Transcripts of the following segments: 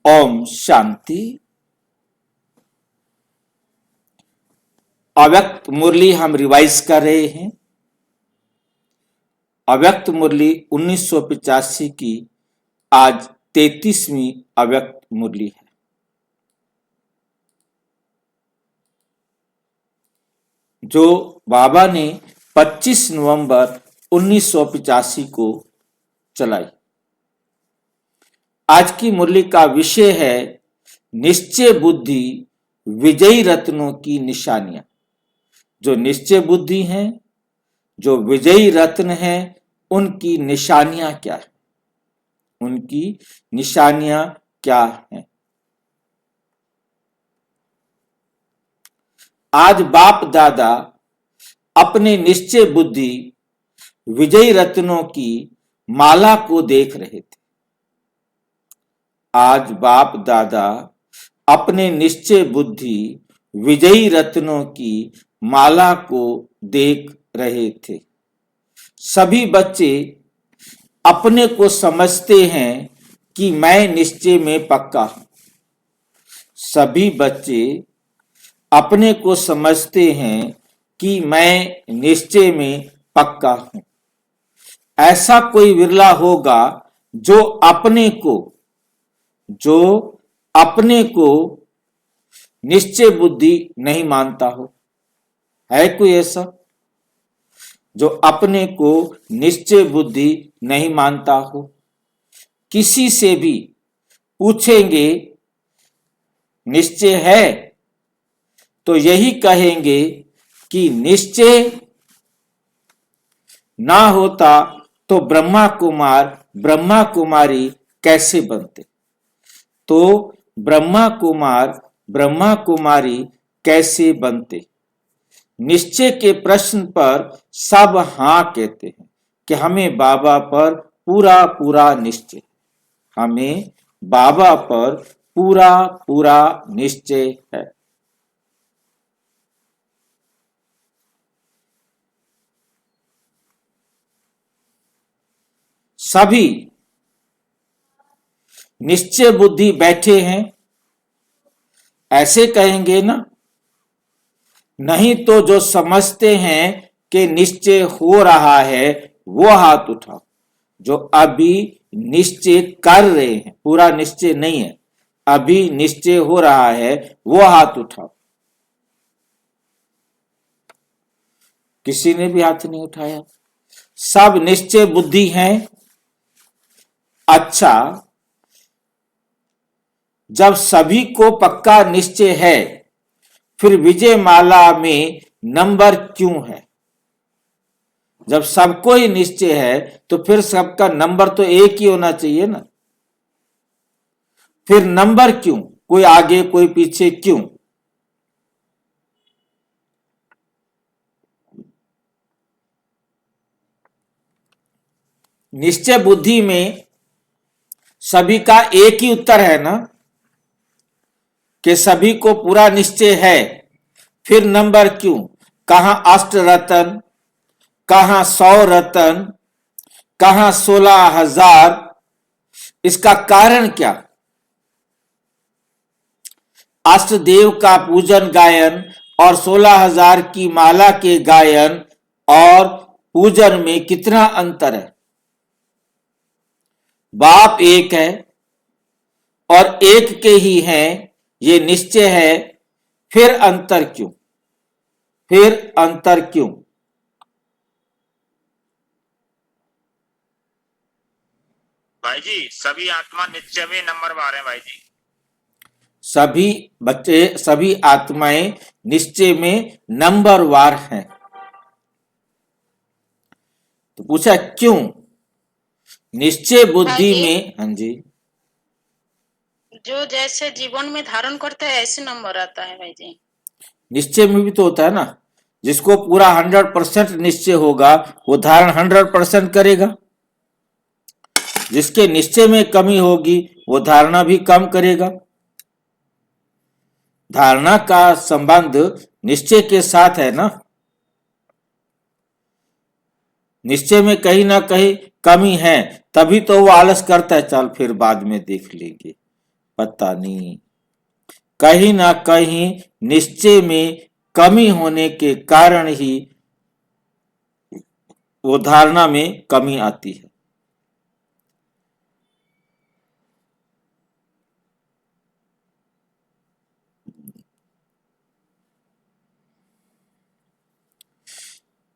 ओम शांति। अव्यक्त मुरली हम रिवाइज कर रहे हैं। अव्यक्त मुरली 1985 की आज 33वीं अव्यक्त मुरली है। जो बाबा ने 25 नवंबर 1985 को चलाई। आज की मुरली का विषय है निश्चय बुद्धि विजयी रत्नों की निशानियां। जो निश्चय बुद्धि हैं, जो विजयी रत्न हैं, उनकी निशानियां क्या है? उनकी निशानियां क्या हैं? आज बाप दादा अपने निश्चय बुद्धि विजयी रत्नों की माला को देख रहे थे। आज बाप दादा अपने निश्चय बुद्धि विजयी रत्नों की माला को देख रहे थे। सभी बच्चे अपने को समझते हैं कि मैं निश्चय में पक्का हूं। सभी बच्चे अपने को समझते हैं कि मैं निश्चय में पक्का हूं। ऐसा कोई विरला होगा जो अपने को निश्चय बुद्धि नहीं मानता हो। है कोई ऐसा जो अपने को निश्चय बुद्धि नहीं मानता हो? किसी से भी पूछेंगे निश्चय है तो यही कहेंगे कि निश्चय ना होता तो ब्रह्मा कुमार ब्रह्मा कुमारी कैसे बनते? तो ब्रह्मा कुमार ब्रह्मा कुमारी कैसे बनते? निश्चय के प्रश्न पर सब हां कहते हैं कि हमें बाबा पर पूरा पूरा निश्चय, हमें बाबा पर पूरा पूरा निश्चय है। सभी निश्चय बुद्धि बैठे हैं, ऐसे कहेंगे ना? नहीं तो जो समझते हैं कि निश्चय हो रहा है वो हाथ उठाओ। जो अभी निश्चय कर रहे हैं, पूरा निश्चय नहीं है, अभी निश्चय हो रहा है, वो हाथ उठाओ। किसी ने भी हाथ नहीं उठाया। सब निश्चय बुद्धि हैं। अच्छा, जब सभी को पक्का निश्चय है, फिर विजय माला में नंबर क्यों है? जब सबको ही निश्चय है तो फिर सबका नंबर तो एक ही होना चाहिए ना। फिर नंबर क्यों? कोई आगे कोई पीछे क्यों? निश्चय बुद्धि में सभी का एक ही उत्तर है ना कि सभी को पूरा निश्चय है। फिर नंबर क्यों? कहां अष्ट रतन, कहां 100 रतन, कहां 16,000? इसका कारण क्या? अष्ट देव का पूजन गायन और 16,000 की माला के गायन और पूजन में कितना अंतर है? बाप एक है और एक के ही हैं, ये निश्चय है। फिर अंतर क्यों? फिर अंतर क्यों? भाई जी, सभी आत्मा निश्चय में नंबरवार है भाई जी। सभी बच्चे, सभी आत्माएं निश्चय में नंबरवार हैं। तो पूछा क्यों? निश्चय बुद्धि में, हाँ जी, जो जैसे जीवन में धारण करता है ऐसे नंबर आता है भाई जी। निश्चय में भी तो होता है ना। जिसको पूरा 100% निश्चय होगा वो धारण 100% करेगा। जिसके निश्चय में कमी होगी वो धारणा भी कम करेगा। धारणा का संबंध निश्चय के साथ है ना। निश्चय में कहीं ना कहीं कमी है, तभी तो वो आलस करता है, चल फिर बाद में देख लेंगे, पता नहीं। कहीं ना कहीं निश्चय में कमी होने के कारण ही वो धारणा में कमी आती है।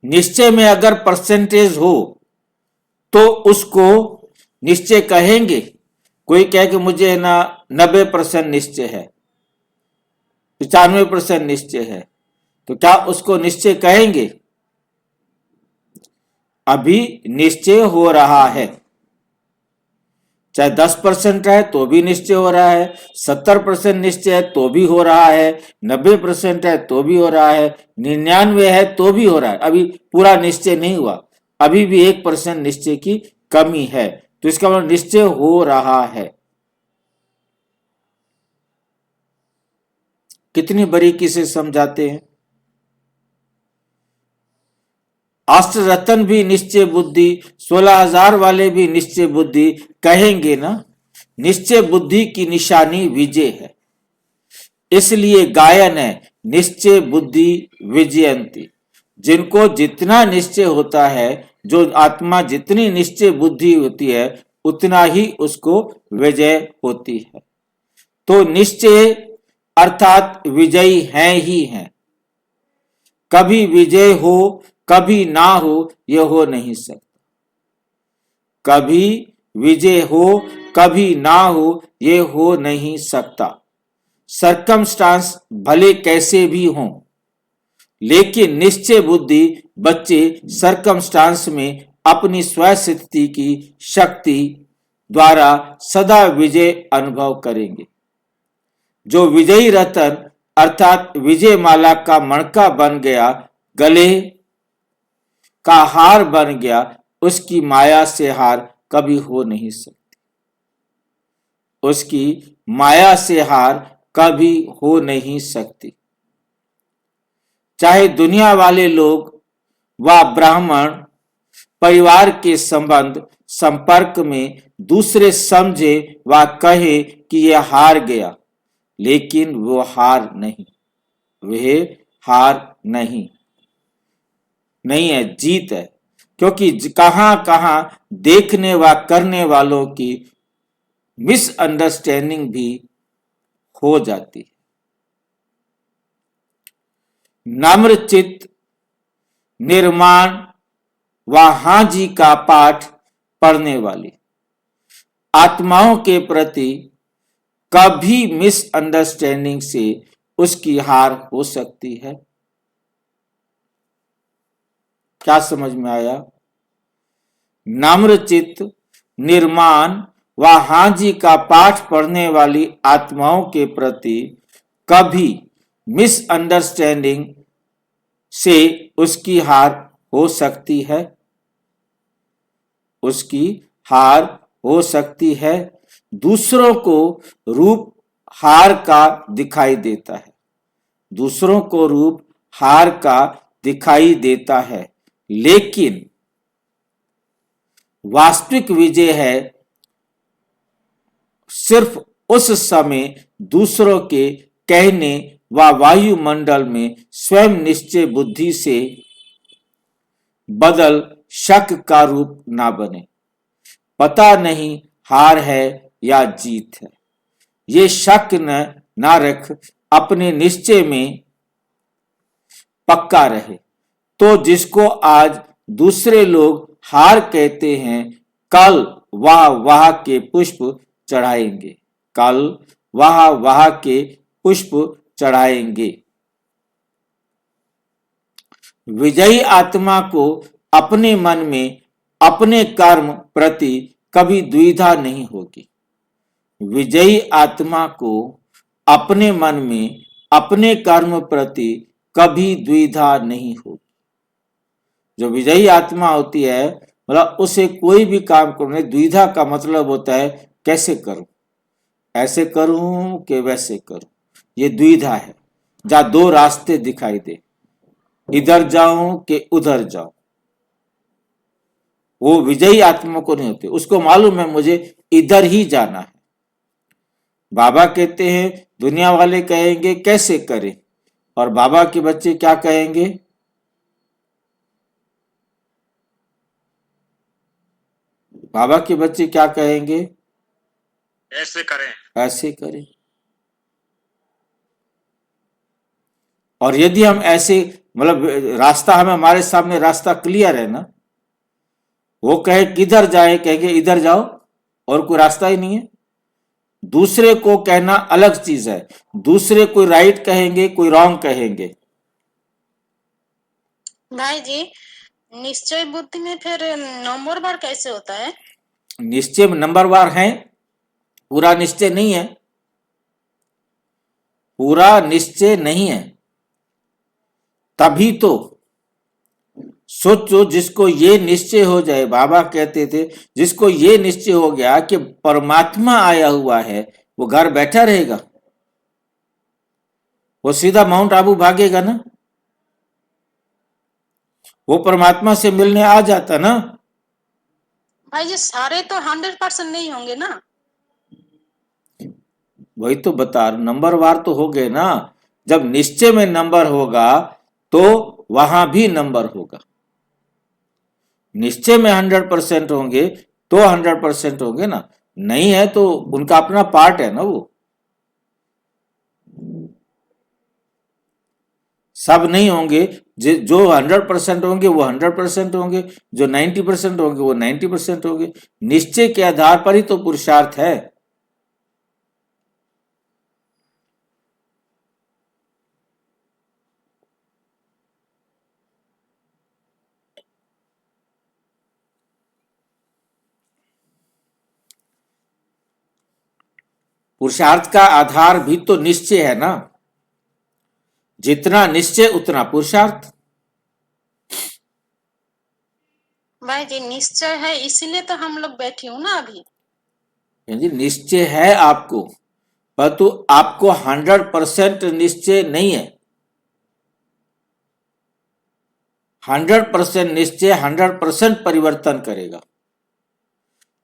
निश्चय में अगर परसेंटेज हो तो उसको निश्चय कहेंगे। कोई कहे कि मुझे ना 90% निश्चय है, 95% निश्चय है, तो क्या उसको निश्चय कहेंगे? अभी निश्चय हो रहा है, चाहे 10% है तो भी निश्चय हो रहा है, 70% निश्चय है तो भी हो रहा है, 90% है तो भी हो रहा है, 99 है तो भी हो रहा है। अभी पूरा निश्चय नहीं हुआ, अभी भी 1% निश्चय की कमी है, तो इसका मतलब निश्चय हो रहा है। कितनी बारीकी से समझाते हैं। अष्टरत्न भी निश्चय बुद्धि, 16,000 वाले भी निश्चय बुद्धि कहेंगे ना। निश्चय बुद्धि की निशानी विजय है, इसलिए गायन है निश्चय बुद्धि विजयंती। जिनको जितना निश्चय होता है, जो आत्मा जितनी निश्चय बुद्धि होती है, उतना ही उसको विजय होती है। तो निश्चय अर्थात विजयी हैं ही हैं। कभी विजय हो कभी ना हो, यह हो नहीं सकता। कभी विजय हो कभी ना हो, यह हो नहीं सकता। सरकमस्टांस भले कैसे भी हों, लेकिन निश्चय बुद्धि बच्चे सरकमस्टांस में अपनी स्वस्थिति की शक्ति द्वारा सदा विजय अनुभव करेंगे। जो विजयी रतन अर्थात विजय माला का मणका बन गया, गले का हार बन गया, उसकी माया से हार कभी हो नहीं सकती। उसकी माया से हार कभी हो नहीं सकती। चाहे दुनिया वाले लोग व ब्राह्मण परिवार के संबंध संपर्क में दूसरे समझे व कहे कि यह हार गया, लेकिन वो हार नहीं, वह हार नहीं है, जीत है। क्योंकि कहां कहां देखने व करने वालों की मिसअंडरस्टैंडिंग भी हो जाती है। नम्र चित्त निर्माण व हाँ जी का पाठ पढ़ने वाली आत्माओं के प्रति कभी मिसअंडरस्टैंडिंग से उसकी हार हो सकती है। क्या समझ में आया? नम्र चित्त निर्माण व हाँ जी का पाठ पढ़ने वाली आत्माओं के प्रति कभी मिसअंडरस्टैंडिंग से उसकी हार हो सकती है। उसकी हार हो सकती है। दूसरों को रूप हार का दिखाई देता है, दूसरों को रूप हार का दिखाई देता है, लेकिन वास्तविक विजय है सिर्फ उस समय दूसरों के कहने व वायुमंडल में स्वयं निश्चय बुद्धि से बदल शक का रूप ना बने। पता नहीं हार है या जीत है, ये शक न रख अपने निश्चय में पक्का रहे। तो जिसको आज दूसरे लोग हार कहते हैं, कल वाह के पुष्प चढ़ाएंगे, कल वाह के पुष्प चढ़ाएंगे। विजयी आत्मा को अपने मन में अपने कर्म प्रति कभी द्विधा नहीं होगी। विजयी आत्मा को अपने मन में अपने कर्म प्रति कभी द्विधा नहीं होगी। जो विजयी आत्मा होती है, मतलब उसे कोई भी काम करने, द्विधा का मतलब होता है कैसे करूं, ऐसे करूं कि वैसे करूं, ये द्विधा है। जहां दो रास्ते दिखाई दे, इधर जाऊं कि उधर जाऊं, वो विजयी आत्मा को नहीं होते। उसको मालूम है मुझे इधर ही जाना है। बाबा कहते हैं, दुनिया वाले कहेंगे कैसे करें, और बाबा के बच्चे क्या कहेंगे? बाबा के बच्चे क्या कहेंगे? ऐसे करें। ऐसे करें। और यदि हम ऐसे मतलब रास्ता हमें हमारे सामने रास्ता क्लियर है ना, वो कहे किधर जाए, कहेंगे इधर जाओ, और कोई रास्ता ही नहीं है। दूसरे को कहना अलग चीज है, दूसरे कोई राइट कहेंगे, कोई रॉन्ग कहेंगे। भाई जी, निश्चय बुद्धि में फिर नंबर बार कैसे होता है? निश्चय में नंबरवार है, पूरा निश्चय नहीं है, पूरा निश्चय नहीं है। तभी तो सोचो, जिसको ये निश्चय हो जाए, बाबा कहते थे जिसको ये निश्चय हो गया कि परमात्मा आया हुआ है, वो घर बैठा रहेगा, वो सीधा माउंट आबू भागेगा ना, वो परमात्मा से मिलने आ जाता ना। भाई जी, सारे तो 100% नहीं होंगे ना। वही तो बता, नंबरवार तो हो गए ना। जब निश्चय में नंबर होगा तो वहां भी नंबर होगा। निश्चय में 100% होंगे तो 100% होंगे ना, नहीं है तो उनका अपना पार्ट है ना। वो सब नहीं होंगे, जो 100% होंगे वो 100% होंगे, जो 90% होंगे वो 90% होंगे। निश्चय के आधार पर ही तो पुरुषार्थ है। पुरुषार्थ का आधार भी तो निश्चय है ना, जितना निश्चय उतना पुरुषार्थ। भाई जी, निश्चय है इसीलिए तो हम लोग बैठी हूँ ना अभी। जी निश्चय है आपको, परंतु आपको 100% निश्चय नहीं है। 100% निश्चय 100% परिवर्तन करेगा।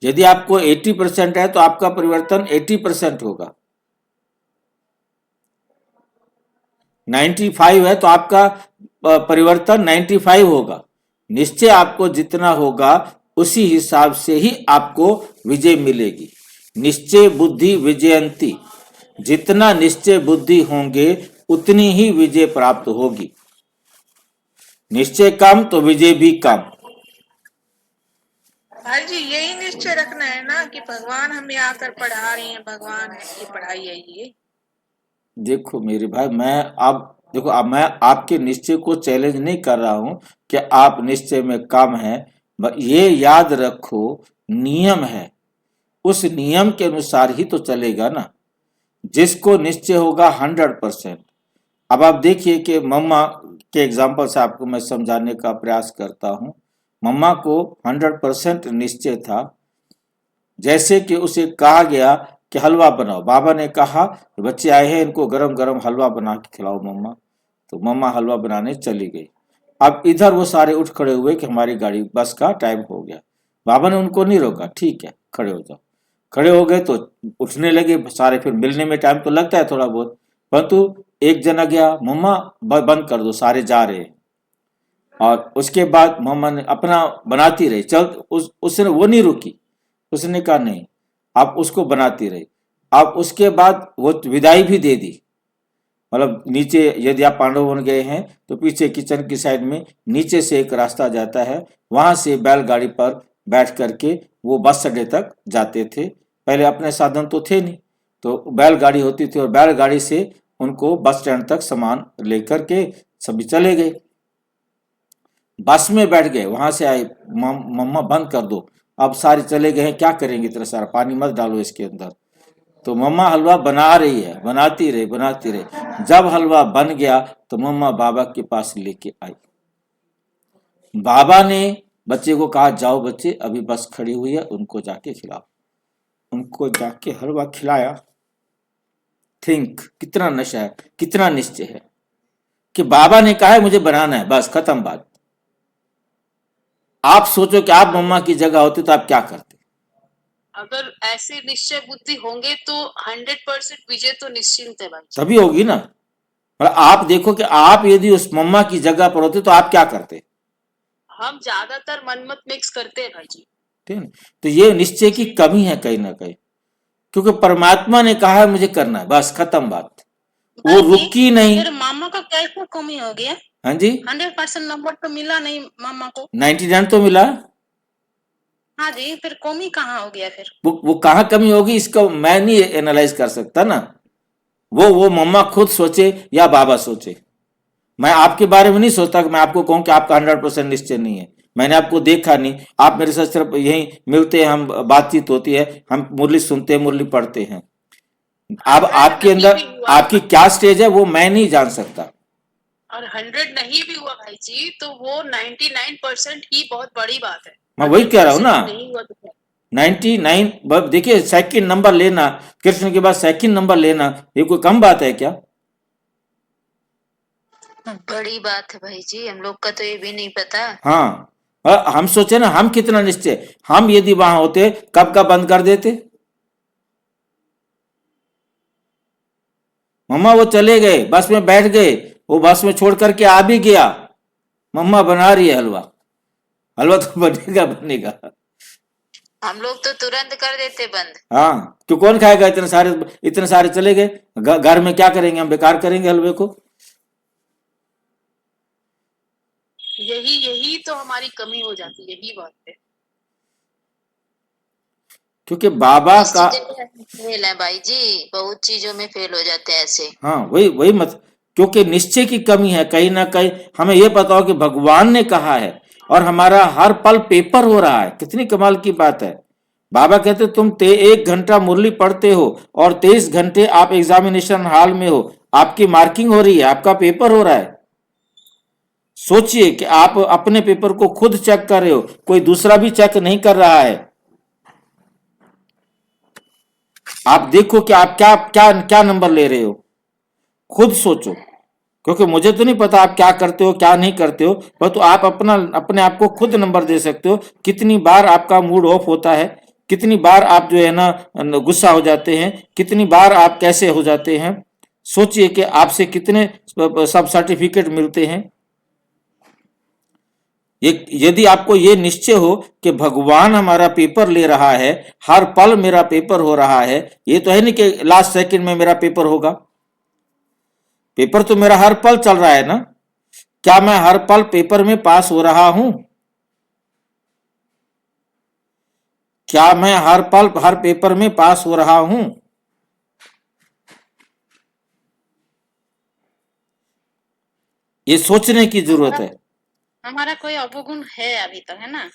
यदि आपको 80% है तो आपका परिवर्तन 80% होगा। 95 है तो आपका परिवर्तन 95 होगा। निश्चय आपको जितना होगा उसी हिसाब से ही आपको विजय मिलेगी। निश्चय बुद्धि विजयंती, जितना निश्चय बुद्धि होंगे उतनी ही विजय प्राप्त होगी। निश्चय कम तो विजय भी कम। भाई जी, यही निश्चय रखना है ना कि भगवान हमें आकर पढ़ा रहे हैं, भगवान की पढ़ाई है ये। देखो मेरे भाई, अब मैं आपके निश्चय को चैलेंज नहीं कर रहा हूं कि आप निश्चय में कम हैं। ये याद रखो, नियम है, उस नियम के अनुसार ही तो चलेगा ना। जिसको निश्चय होगा 100%। अब आप देखिए कि मम्मा के एग्जाम्पल से आपको मैं समझाने का प्रयास करता हूं। मम्मा को 100% निश्चय था, जैसे कि उसे कहा गया कि हलवा बनाओ। बाबा ने कहा बच्चे आए हैं, इनको गरम गरम हलवा बना के खिलाओ मम्मा। तो मम्मा हलवा बनाने चली गई। अब इधर वो सारे उठ खड़े हुए कि हमारी गाड़ी बस का टाइम हो गया। बाबा ने उनको नहीं रोका, ठीक है खड़े हो जाओ। खड़े हो गए तो उठने लगे सारे। फिर मिलने में टाइम तो लगता है थोड़ा बहुत, परंतु एक जना गया, मम्मा बंद कर दो सारे जा रहे हैं। और उसके बाद मम्मा ने अपना बनाती रही, चल उसने वो नहीं रुकी। उसने कहा नहीं, आप उसको बनाती रही। अब उसके बाद वो विदाई भी दे दी। मतलब नीचे यदि आप पांडव वन गए हैं तो पीछे किचन की साइड में नीचे से एक रास्ता जाता है, वहां से बैलगाड़ी पर बैठ करके वो बस अड्डे तक जाते थे। पहले अपने साधन तो थे नहीं, तो बैलगाड़ी होती थी और बैलगाड़ी से उनको बस स्टैंड तक सामान लेकर के सभी चले गए। बस में बैठ गए, वहां से आए, मम्मा बंद कर दो, अब सारे चले गए हैं, क्या करेंगे इतना सारा पानी मत डालो इसके अंदर। तो मम्मा हलवा बना रही है, बनाती रही। जब हलवा बन गया तो मम्मा बाबा के पास लेके आई। बाबा ने बच्चे को कहा जाओ बच्चे, अभी बस खड़ी हुई है, उनको जाके खिलाओ। उनको जाके हलवा खिलाया। थिंक कितना नशा है, कितना निश्चय है कि बाबा ने कहा है मुझे बनाना है, बस खत्म बात। आप सोचो कि आप मम्मा की जगह होते तो आप क्या करते? अगर ऐसे निश्चय बुद्धि होंगे तो 100% विजय तो निश्चिंत है भाई जी। तभी होगी ना। मतलब आप देखो कि आप यदि उस मम्मा की जगह पर होते तो आप क्या करते, हम ज्यादातर मनमत मिक्स करते हैं भाई जी। ठीक है ना? तो ये निश्चय की कमी है कहीं ना कहीं, क्योंकि परमात्मा ने कहा है मुझे करना है, बस खत्म बात, वो भाई जी, रुकी नहीं। फिर मामा का कैसे कमी हो गया? हाँ जी, 100% नंबर तो मिला नहीं मामा को। 99 तो मिला। हाँ जी, फिर कमी कहाँ हो गया फिर? वो कहाँ कमी होगी इसका मैं नहीं एनालाइज कर सकता ना, वो मम्मा खुद सोचे या बाबा सोचे। मैं आपके बारे में नहीं सोचता कि मैं आपको कहूं कि आपका 100% निश्चय नहीं है, मैंने आपको देखा नहीं, आप मेरे साथ सिर्फ यहीं मिलते हैं, हम बातचीत होती है, हम मुरली सुनते हैं, मुरली पढ़ते हैं। अब 100 आपके नहीं अंदर भी हुआ आपकी क्या स्टेज है वो मैं नहीं जान सकता। और 100 नहीं भी हुआ भाई जी तो वो 99% ही बहुत बड़ी बात है। मैं वही कह रहा हूं 100% ना, भी नहीं हुआ तो क्या? 99 देखिए, सेकंड नंबर लेना, कृष्ण के बाद सेकंड नंबर लेना, ये कोई कम बात है क्या? बड़ी बात है भाई जी, हम लोग का तो ये भी नहीं पता। हाँ, हम सोचे ना हम कितना निश्चय, हम यदि वहां होते कब का बंद कर देते। मम्मा वो चले गए, बस में बैठ गए, वो बस में छोड़ करके आ भी गया, मम्मा बना रही है हलवा, हलवा तो बनेगा बनेगा। हम लोग तो तुरंत कर देते बंद। हाँ, क्यों कौन खाएगा, इतने सारे चले गए, घर में क्या करेंगे, हम बेकार करेंगे हलवे को। यही तो हमारी कमी हो जाती है, यही बात है। क्योंकि बाबा इस का, चीजें में फेल है भाई जी, बहुत चीजों में फेल हो जाते हैं ऐसे। हाँ वही वही मत, क्योंकि निश्चय की कमी है कहीं ना कहीं। हमें यह पता हो कि भगवान ने कहा है और हमारा हर पल पेपर हो रहा है, कितनी कमाल की बात है। बाबा कहते तुम 1 घंटा मुरली पढ़ते हो और 23 घंटे आप एग्जामिनेशन हॉल में हो, आपकी मार्किंग हो रही है, आपका पेपर हो रहा है। सोचिए कि आप अपने पेपर को खुद चेक कर रहे हो, कोई दूसरा भी चेक नहीं कर रहा है। आप देखो कि आप क्या क्या क्या नंबर ले रहे हो, खुद सोचो, क्योंकि मुझे तो नहीं पता आप क्या करते हो क्या नहीं करते हो, परंतु आप अपने आप को खुद नंबर दे सकते हो। कितनी बार आपका मूड ऑफ होता है, कितनी बार आप जो है ना गुस्सा हो जाते हैं, कितनी बार आप कैसे हो जाते हैं। सोचिए कि आपसे कितने सब सर्टिफिकेट मिलते हैं। यदि आपको ये निश्चय हो कि भगवान हमारा पेपर ले रहा है, हर पल मेरा पेपर हो रहा है, ये तो है नहीं कि लास्ट सेकंड में मेरा पेपर होगा, पेपर तो मेरा हर पल चल रहा है ना। क्या मैं हर पल पेपर में पास हो रहा हूं? क्या मैं हर पल हर पेपर में पास हो रहा हूं? ये सोचने की जरूरत है। हमारा कोई अवगुण है अभी तो, है ना?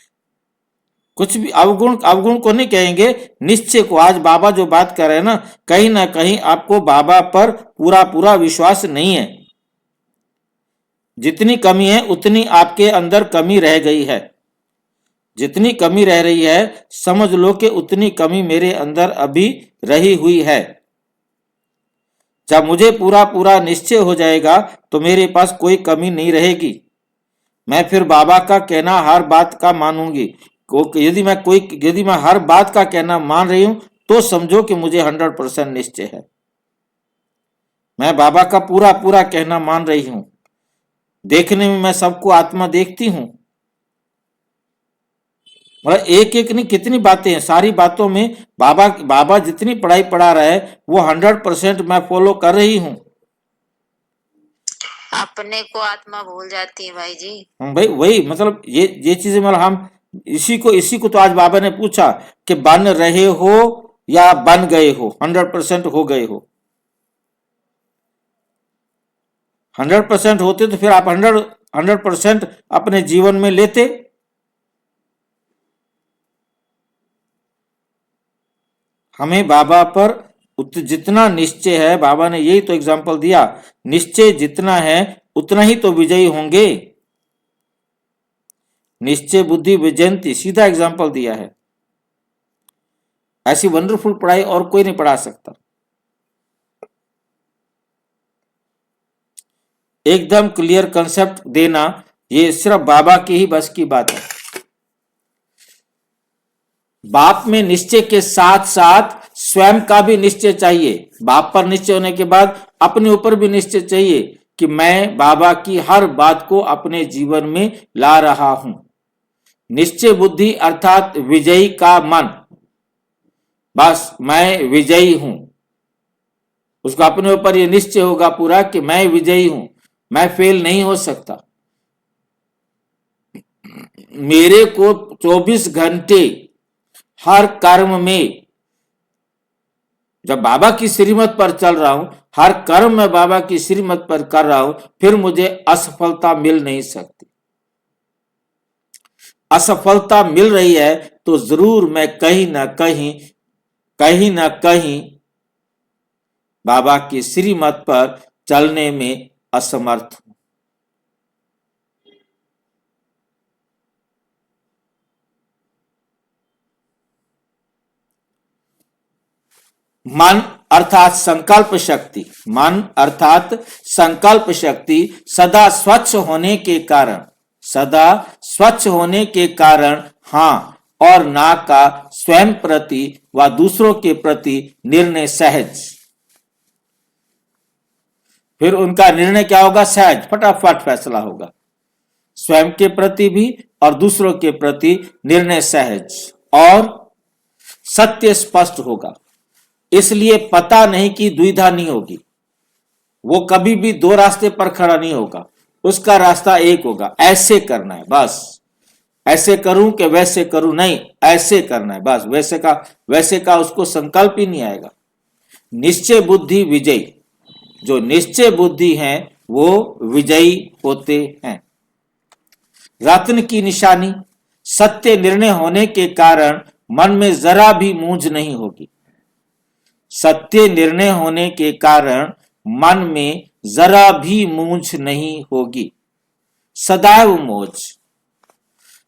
कुछ भी अवगुण अवगुण को नहीं कहेंगे, निश्चय को। आज बाबा जो बात कर रहे हैं ना कहीं आपको बाबा पर पूरा पूरा विश्वास नहीं है। जितनी कमी है उतनी आपके अंदर कमी रह गई है, जितनी कमी रह रही है समझ लो कि उतनी कमी मेरे अंदर अभी रही हुई है। जब मुझे पूरा पूरा निश्चय हो जाएगा तो मेरे पास कोई कमी नहीं रहेगी। मैं फिर बाबा का कहना हर बात का मानूंगी। यदि मैं हर बात का कहना मान रही हूं तो समझो कि मुझे 100% निश्चय है। मैं बाबा का पूरा पूरा कहना मान रही हूं। देखने में मैं सबको आत्मा देखती हूं, मतलब एक एक नहीं कितनी बातें हैं, सारी बातों में बाबा जितनी पढ़ाई पढ़ा रहा है वो 100% मैं फॉलो कर रही हूं। अपने को आत्मा भूल जाती है भाई जी। भाई वही मतलब ये चीजें, मतलब हम इसी को तो आज बाबा ने पूछा कि बन रहे हो या बन गए हो, 100% हो गए हो। 100% होते तो फिर आप 100% अपने जीवन में लेते। हमें बाबा पर जितना निश्चय है, बाबा ने यही तो एग्जाम्पल दिया, निश्चय जितना है उतना ही तो विजयी होंगे। निश्चय बुद्धि विजयंती, सीधा एग्जाम्पल दिया है। ऐसी वंडरफुल पढ़ाई और कोई नहीं पढ़ा सकता। एकदम क्लियर कंसेप्ट देना ये सिर्फ बाबा की ही बस की बात है। बाप में निश्चय के साथ साथ स्वयं का भी निश्चय चाहिए। बाप पर निश्चय होने के बाद अपने ऊपर भी निश्चय चाहिए कि मैं बाबा की हर बात को अपने जीवन में ला रहा हूं। निश्चय बुद्धि अर्थात विजयी का मन, बस मैं विजयी हूं, उसका अपने ऊपर यह निश्चय होगा पूरा कि मैं विजयी हूं, मैं फेल नहीं हो सकता। मेरे को 24 घंटे हर कर्म में, जब बाबा की श्रीमत पर चल रहा हूं, हर कर्म में बाबा की श्रीमत पर कर रहा हूं, फिर मुझे असफलता मिल नहीं सकती। असफलता मिल रही है तो जरूर मैं कहीं ना कहीं बाबा की श्रीमत पर चलने में असमर्थ हूं। मन अर्थात संकल्प शक्ति, मन अर्थात संकल्प शक्ति सदा स्वच्छ होने के कारण हाँ और ना का स्वयं प्रति व दूसरों के प्रति निर्णय सहज। फिर उनका निर्णय क्या होगा? सहज, फटाफट फैसला होगा। स्वयं के प्रति भी और दूसरों के प्रति निर्णय सहज और सत्य स्पष्ट होगा। इसलिए पता नहीं कि दुविधा नहीं होगी। वो कभी भी दो रास्ते पर खड़ा नहीं होगा, उसका रास्ता एक होगा। ऐसे करना है बस, ऐसे करूं कि वैसे करूं, नहीं ऐसे करना है बस। वैसे का उसको संकल्प ही नहीं आएगा। निश्चय बुद्धि विजयी, जो निश्चय बुद्धि है वो विजयी होते हैं। रत्न की निशानी, सत्य निर्णय होने के कारण मन में जरा भी मूंझ नहीं होगी। सत्य निर्णय होने के कारण मन में जरा भी मूंझ नहीं होगी। सदैव मौज,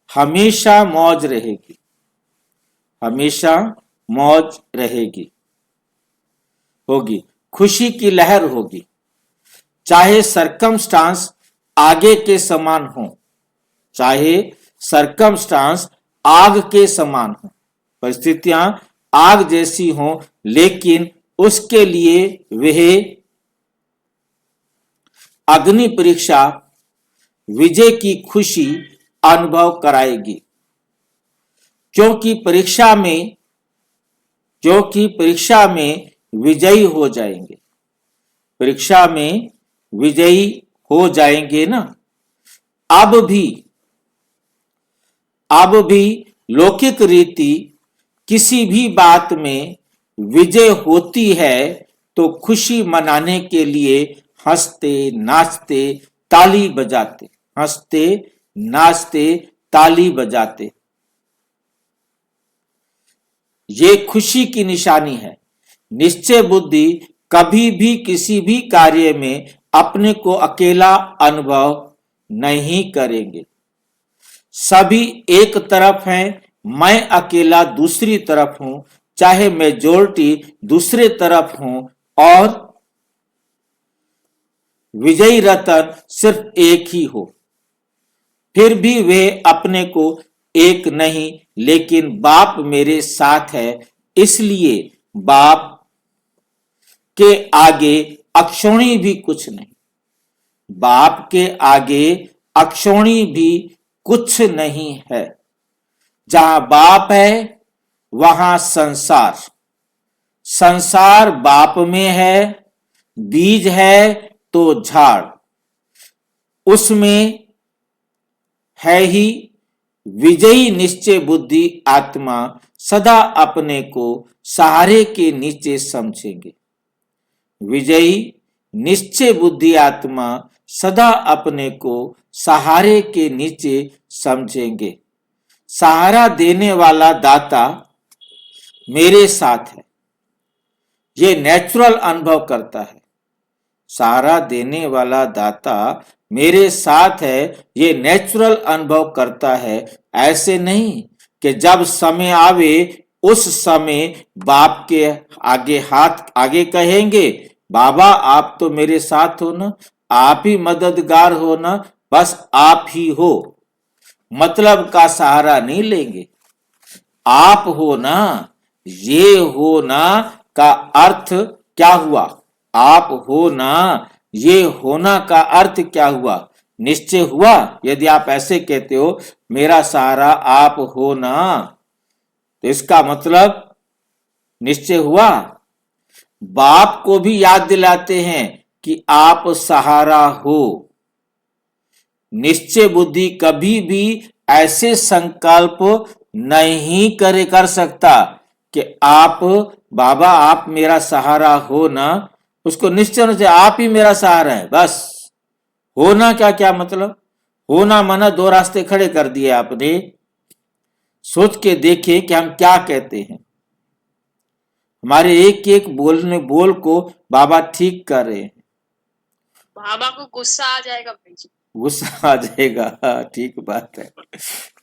हमेशा मौज रहेगी, हमेशा मौज रहेगी होगी। खुशी की लहर होगी, चाहे सरकमस्टांस आगे के समान हो, चाहे सरकमस्टांस आग के समान हो, परिस्थितियां आग जैसी हो, लेकिन उसके लिए वह अग्नि परीक्षा विजय की खुशी अनुभव कराएगी। क्योंकि परीक्षा में विजयी हो जाएंगे, परीक्षा में विजयी हो जाएंगे ना। अब भी लौकिक रीति किसी भी बात में विजय होती है तो खुशी मनाने के लिए हंसते नाचते ताली बजाते, हंसते नाचते ताली बजाते, ये खुशी की निशानी है। निश्चय बुद्धि कभी भी किसी भी कार्य में अपने को अकेला अनुभव नहीं करेंगे। सभी एक तरफ हैं, मैं अकेला दूसरी तरफ हूं, चाहे मेजॉरिटी दूसरे तरफ हूं और विजयी रतन सिर्फ एक ही हो, फिर भी वे अपने को एक नहीं, लेकिन बाप मेरे साथ है, इसलिए बाप के आगे अक्षौणी भी कुछ नहीं। बाप के आगे अक्षौणी भी कुछ नहीं है। जहां बाप है वहां संसार बाप में है। बीज है तो झाड़ उसमें है ही। विजयी निश्चय बुद्धि आत्मा सदा अपने को सहारे के नीचे समझेंगे। विजयी निश्चय बुद्धि आत्मा सदा अपने को सहारे के नीचे समझेंगे। सहारा देने वाला दाता मेरे साथ है, ये नेचुरल अनुभव करता है। सहारा देने वाला दाता मेरे साथ है, ये नेचुरल अनुभव करता है। ऐसे नहीं कि जब समय आवे उस समय बाप के आगे हाथ आगे कहेंगे, बाबा आप तो मेरे साथ हो ना, आप ही मददगार हो ना, बस आप ही हो। मतलब का सहारा नहीं लेंगे। आप हो ना, ये हो ना का अर्थ क्या हुआ? आप हो ना, ये होना का अर्थ क्या हुआ? निश्चय हुआ। यदि आप ऐसे कहते हो मेरा सहारा आप हो ना, तो इसका मतलब निश्चय हुआ। बाप को भी याद दिलाते हैं कि आप सहारा हो। निश्चय बुद्धि कभी भी ऐसे संकल्प नहीं कर सकता कि आप बाबा आप मेरा सहारा हो ना। उसको निश्चय होना चाहिए आप ही मेरा सहारा है, बस। होना क्या क्या मतलब? होना माना दो रास्ते खड़े कर दिए आपने। सोच के देखें कि हम क्या कहते हैं। हमारे एक एक बोल को बाबा ठीक कर रहे हैं। बाबा को गुस्सा आ जाएगा भाई जी। गुस्सा आ जाएगा, ठीक बात है,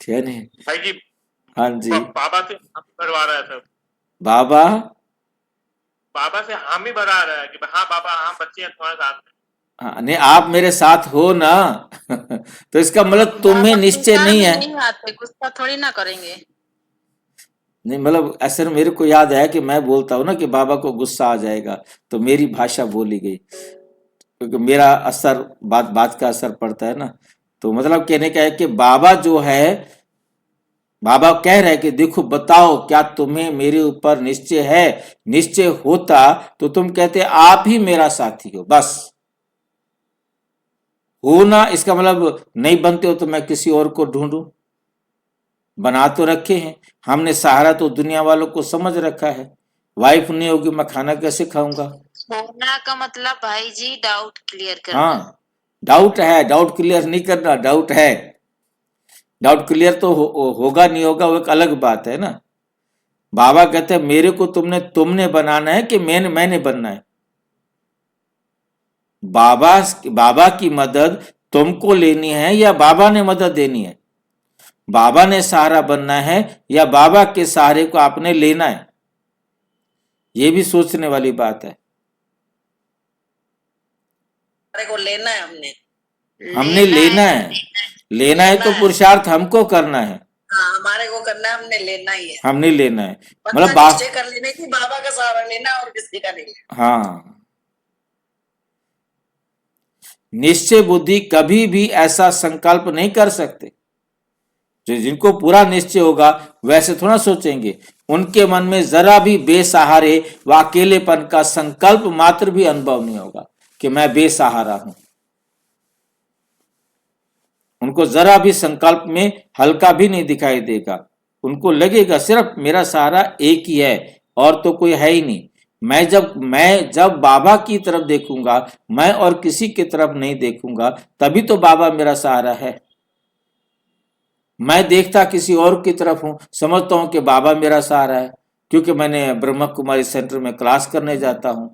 ठीक है नहीं? भाई जी हाँ जी। बाबा से हम भरवा रहा है सब। बाबा से हम ही भरा रहा है कि हाँ बाबा हम बच्चे हैं तुम्हारे साथ में। हाँ, नहीं आप मेरे साथ हो ना तो इसका मतलब तुम्हें बाबा निश्चय गुस्सा नहीं में है। नहीं आते, गुस्सा थोड़ी ना करेंगे। नहीं मतलब ऐसे मेरे को याद आया कि मैं बोलता हूँ ना कि बाबा को गुस्सा आ जाएगा, तो मेरी भाषा बोली गई, क्योंकि मेरा असर बात का असर पड़ता है ना। तो मतलब कहने का है कि बाबा जो है, बाबा कह रहे हैं कि देखो बताओ क्या तुम्हें मेरे ऊपर निश्चय है? निश्चय होता तो तुम कहते आप ही मेरा साथी हो, बस। हो ना इसका मतलब नहीं बनते हो तो मैं किसी और को ढूंढूं? बना तो रखे हैं हमने, सहारा तो दुनिया वालों को समझ रखा है। वाइफ नहीं होगी मैं खाना कैसे खाऊंगा? होना का मतलब भाई जी डाउट क्लियर करना। हाँ, डाउट है, डाउट क्लियर नहीं करना, डाउट है। डाउट क्लियर तो होगा नहीं होगा वो एक अलग बात है ना। बाबा कहते हैं मेरे को तुमने बनाना है कि मैंने बनना है? बाबा की मदद तुमको लेनी है या बाबा ने मदद देनी है? बाबा ने सहारा बनना है या बाबा के सहारे को आपने लेना है? ये भी सोचने वाली बात है। हमारे को लेना है, हमने लेना है। लेना है तो पुरुषार्थ हमको करना है। हाँ हमारे को करना है, हमने लेना ही है। हमने लेना है मतलब निश्चय कर लेने की बाबा का सहारा लेना और किसी का नहीं लेना। हाँ, निश्चय बुद्धि कभी भी ऐसा संकल्प नहीं कर सकते। जो जिनको पूरा निश्चय होगा वैसे थोड़ा सोचेंगे। उनके मन में जरा भी बेसहारे व अकेलेपन का संकल्प मात्र भी अनुभव नहीं होगा कि मैं बेसहारा हूं। उनको जरा भी संकल्प में हल्का भी नहीं दिखाई देगा। उनको लगेगा सिर्फ मेरा सहारा एक ही है और तो कोई है ही नहीं। मैं जब बाबा की तरफ देखूंगा, मैं और किसी की तरफ नहीं देखूंगा, तभी तो बाबा मेरा सहारा है। मैं देखता किसी और की तरफ हूं, समझता हूं कि बाबा मेरा सहारा है, क्योंकि मैंने ब्रह्म कुमारी सेंटर में क्लास करने जाता हूं।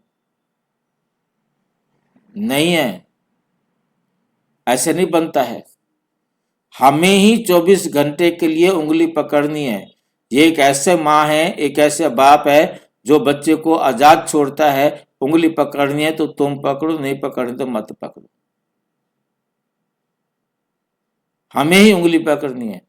नहीं है, ऐसे नहीं बनता है। हमें ही 24 घंटे के लिए उंगली पकड़नी है। ये एक ऐसे माँ है, एक ऐसे बाप है जो बच्चे को आजाद छोड़ता है। उंगली पकड़नी है तो तुम पकड़ो, नहीं पकड़नी तो मत पकड़ो। हमें ही उंगली पकड़नी है।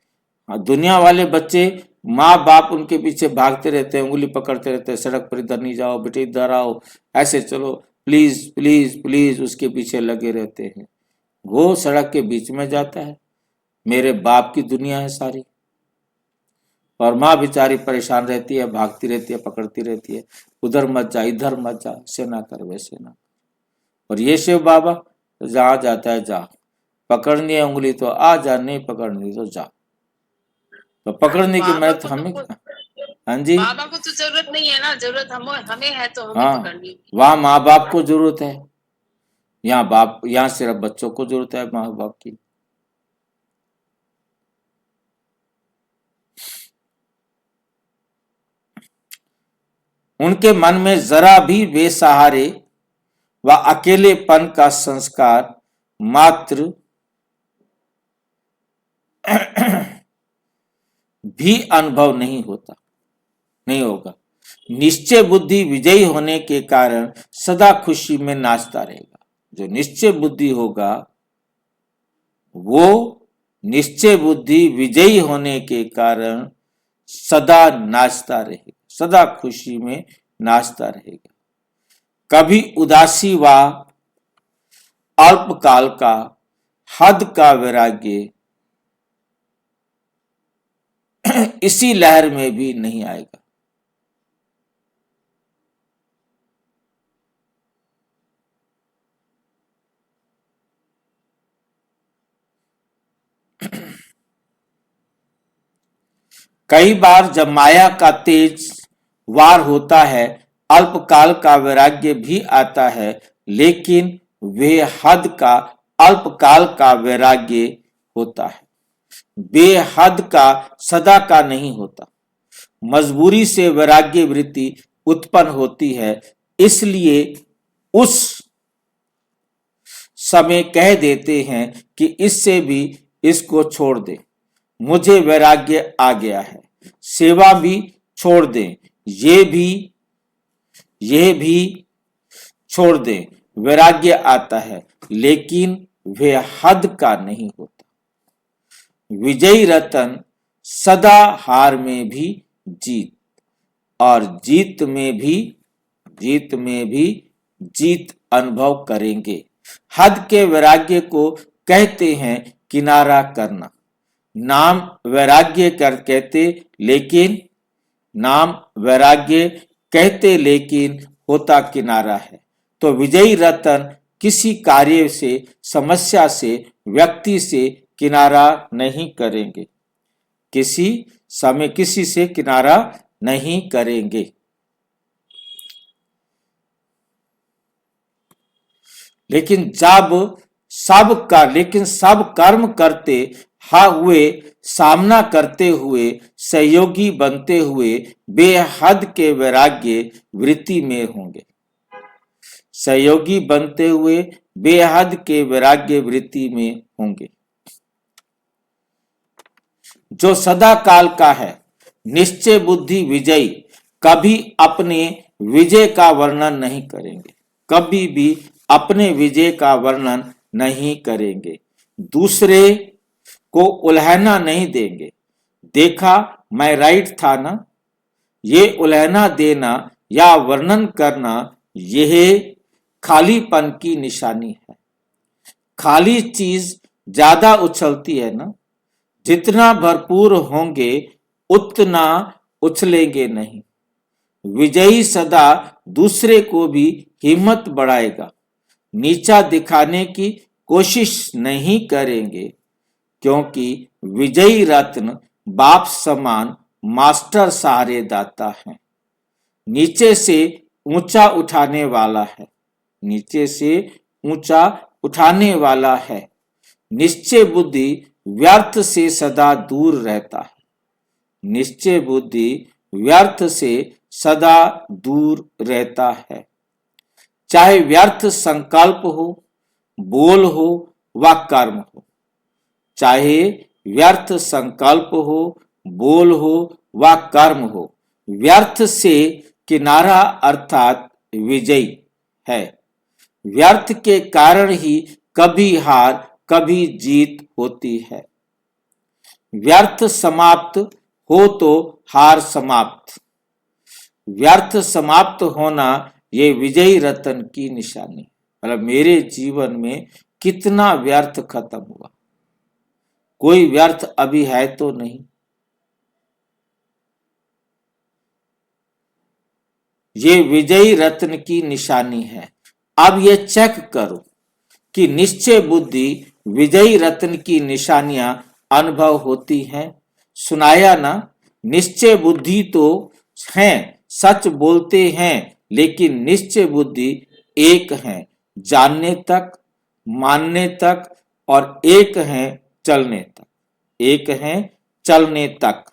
दुनिया वाले बच्चे माँ बाप उनके पीछे भागते रहते हैं, उंगली पकड़ते रहते हैं, सड़क पर इधर नहीं जाओ बेटे, इधर आओ, ऐसे चलो, प्लीज प्लीज प्लीज, उसके पीछे लगे रहते हैं। वो सड़क के बीच में जाता है। मेरे बाप की दुनिया है सारी, और माँ बेचारी परेशान रहती है, भागती रहती है, पकड़ती रहती है, उधर मत जा, इधर मत जा, ऐसे ना कर, वैसे ना। और ये शिव बाबा जहाँ जाता है जा, पकड़नी है उंगली तो आ जा, नहीं पकड़नी तो जा। तो पकड़ने की मेहनत हमें, हाँ जी, बाबा को तो जरूरत नहीं है ना, जरूरत हमें है तो हमें हाँ, पकड़नी है। वहाँ माँ बाप को जरूरत है, यहाँ सिर्फ बच्चों को जरूरत है माँ बाप की। उनके मन में जरा भी बेसहारे व अकेलेपन का संस्कार मात्र भी अनुभव नहीं होगा। निश्चय बुद्धि विजयी होने के कारण सदा खुशी में नाचता रहेगा। जो निश्चय बुद्धि होगा, वो निश्चय बुद्धि विजयी होने के कारण सदा नाचता रहेगा, सदा खुशी में नाचता रहेगा। कभी उदासी व अल्पकाल का हद का वैराग्य इसी लहर में भी नहीं आएगा। कई बार जब माया का तेज वार होता है, अल्पकाल का वैराग्य भी आता है, लेकिन वे हद का अल्पकाल का वैराग्य होता है, बेहद का सदा का नहीं होता। मजबूरी से वैराग्य वृत्ति उत्पन्न होती है, इसलिए उस समय कह देते हैं कि इससे भी इसको छोड़ दे, मुझे वैराग्य आ गया है। सेवा भी छोड़ दें, ये भी छोड़ दें, वैराग्य आता है, लेकिन वे हद का नहीं होता। विजयी रतन सदा हार में भी जीत और जीत में भी जीत अनुभव करेंगे। हद के वैराग्य को कहते हैं किनारा करना। नाम वैराग्य कहते लेकिन होता किनारा है। तो विजयी रतन किसी कार्य से, समस्या से, व्यक्ति से किनारा नहीं करेंगे, किसी समय किसी से किनारा नहीं करेंगे। लेकिन सब कर्म करते हुए, सामना करते हुए, सहयोगी बनते हुए बेहद के वैराग्य वृत्ति में होंगे। सहयोगी बनते हुए बेहद के वैराग्य वृत्ति में होंगे। जो सदा काल का है, निश्चय बुद्धि विजयी कभी अपने विजय का वर्णन नहीं करेंगे, कभी भी अपने विजय का वर्णन नहीं करेंगे। दूसरे को उल्हाना नहीं देंगे। देखा मैं राइट था ना। ये उल्हाना देना या वर्णन करना, यह खालीपन की निशानी है। खाली चीज ज्यादा उछलती है ना। जितना भरपूर होंगे उतना उछलेंगे नहीं। विजयी सदा दूसरे को भी हिम्मत बढ़ाएगा, नीचा दिखाने की कोशिश नहीं करेंगे, क्योंकि विजयी रत्न बाप समान मास्टर सहारे दाता है। नीचे से ऊंचा उठाने वाला है, नीचे से ऊंचा उठाने वाला है। निश्चय बुद्धि व्यर्थ से सदा दूर रहता है। निश्चय बुद्धि व्यर्थ से सदा दूर रहता है। चाहे व्यर्थ संकल्प हो, बोल हो व कर्म हो, चाहे व्यर्थ संकल्प हो, बोल हो व कर्म हो, व्यर्थ से किनारा अर्थात विजयी है। व्यर्थ के कारण ही कभी हार कभी जीत होती है। व्यर्थ समाप्त हो तो हार समाप्त। व्यर्थ समाप्त होना ये विजयी रतन की निशानी। मतलब मेरे जीवन में कितना व्यर्थ खत्म हुआ, कोई व्यर्थ अभी है तो नहीं। ये विजयी रत्न की निशानी है। अब ये चेक करो कि निश्चय बुद्धि विजयी रत्न की निशानियां अनुभव होती हैं। सुनाया ना, निश्चय बुद्धि तो हैं, सच बोलते हैं, लेकिन निश्चय बुद्धि एक है जानने तक, मानने तक, और एक है चलने तक। एक है चलने तक।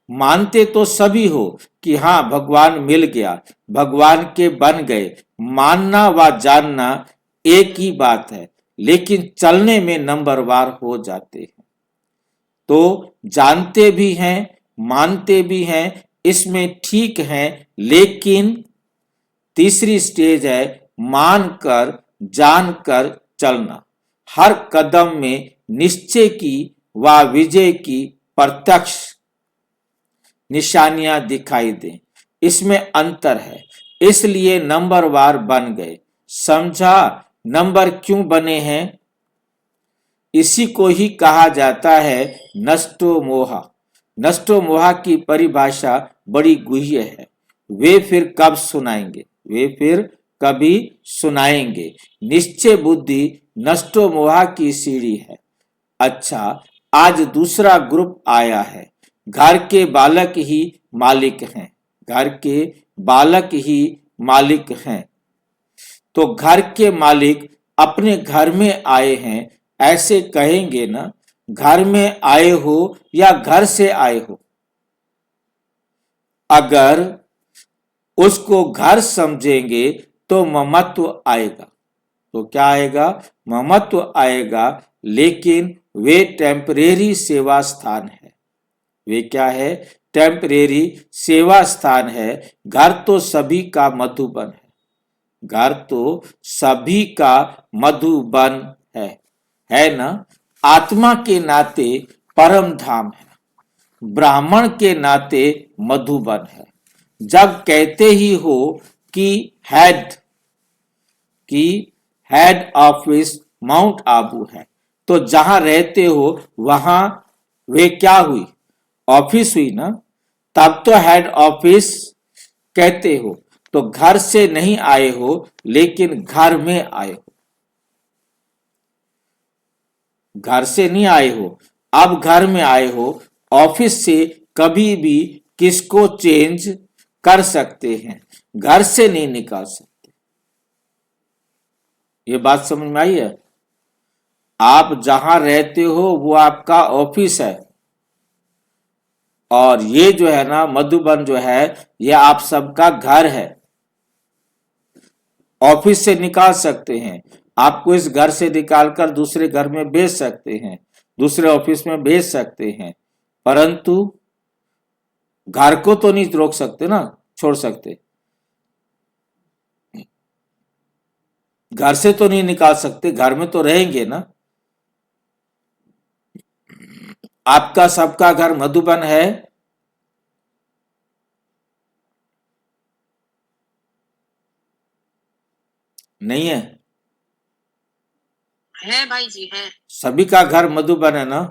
मानते तो सभी हो कि हाँ भगवान मिल गया, भगवान के बन गए। मानना व जानना एक ही बात है, लेकिन चलने में नंबरवार हो जाते हैं। तो जानते भी हैं, मानते भी हैं, इसमें ठीक है, लेकिन तीसरी स्टेज है मानकर जानकर चलना। हर कदम में निश्चय की व विजय की प्रत्यक्ष निशानियां दिखाई दें। इसमें अंतर है, इसलिए नंबरवार बन गए। समझा नंबर क्यों बने हैं? इसी को ही कहा जाता है नष्टो मोहा। नष्टो मोहा की परिभाषा बड़ी गुह्य है। वे फिर कब सुनाएंगे? वे फिर कभी सुनाएंगे। निश्चय बुद्धि नष्टो मोहा की सीढ़ी है। अच्छा, आज दूसरा ग्रुप आया है। घर के बालक ही मालिक हैं। घर के बालक ही मालिक हैं। तो घर के मालिक अपने घर में आए हैं, ऐसे कहेंगे ना? घर में आए हो या घर से आए हो? अगर उसको घर समझेंगे तो ममत्व आएगा। तो क्या आएगा? ममत्व आएगा। लेकिन वे टेम्परेरी सेवा स्थान है। वे क्या है? टेम्परेरी सेवा स्थान है। घर तो सभी का मधुबन है। घर तो सभी का मधुबन है ना? आत्मा के नाते परम धाम है, ब्राह्मण के नाते मधुबन है। जब कहते ही हो कि हेड ऑफिस माउंट आबू है, तो जहां रहते हो वहां वे क्या हुई? ऑफिस हुई ना? तब तो हेड ऑफिस कहते हो। तो घर से नहीं आए हो, लेकिन घर में आए हो। घर से नहीं आए हो, अब घर में आए हो। ऑफिस से कभी भी किसको चेंज कर सकते हैं, घर से नहीं निकाल सकते। ये बात समझ में आई है? आप जहां रहते हो वो आपका ऑफिस है, और ये जो है ना मधुबन जो है, ये आप सबका घर है। ऑफिस से निकाल सकते हैं, आपको इस घर से निकालकर दूसरे घर में भेज सकते हैं, दूसरे ऑफिस में भेज सकते हैं, परंतु घर को तो नहीं रोक सकते ना, छोड़ सकते। घर से तो नहीं निकाल सकते, घर में तो रहेंगे ना। आपका सबका घर मधुबन है। नहीं है? है भाई जी, है। सभी का घर मधुबन है ना?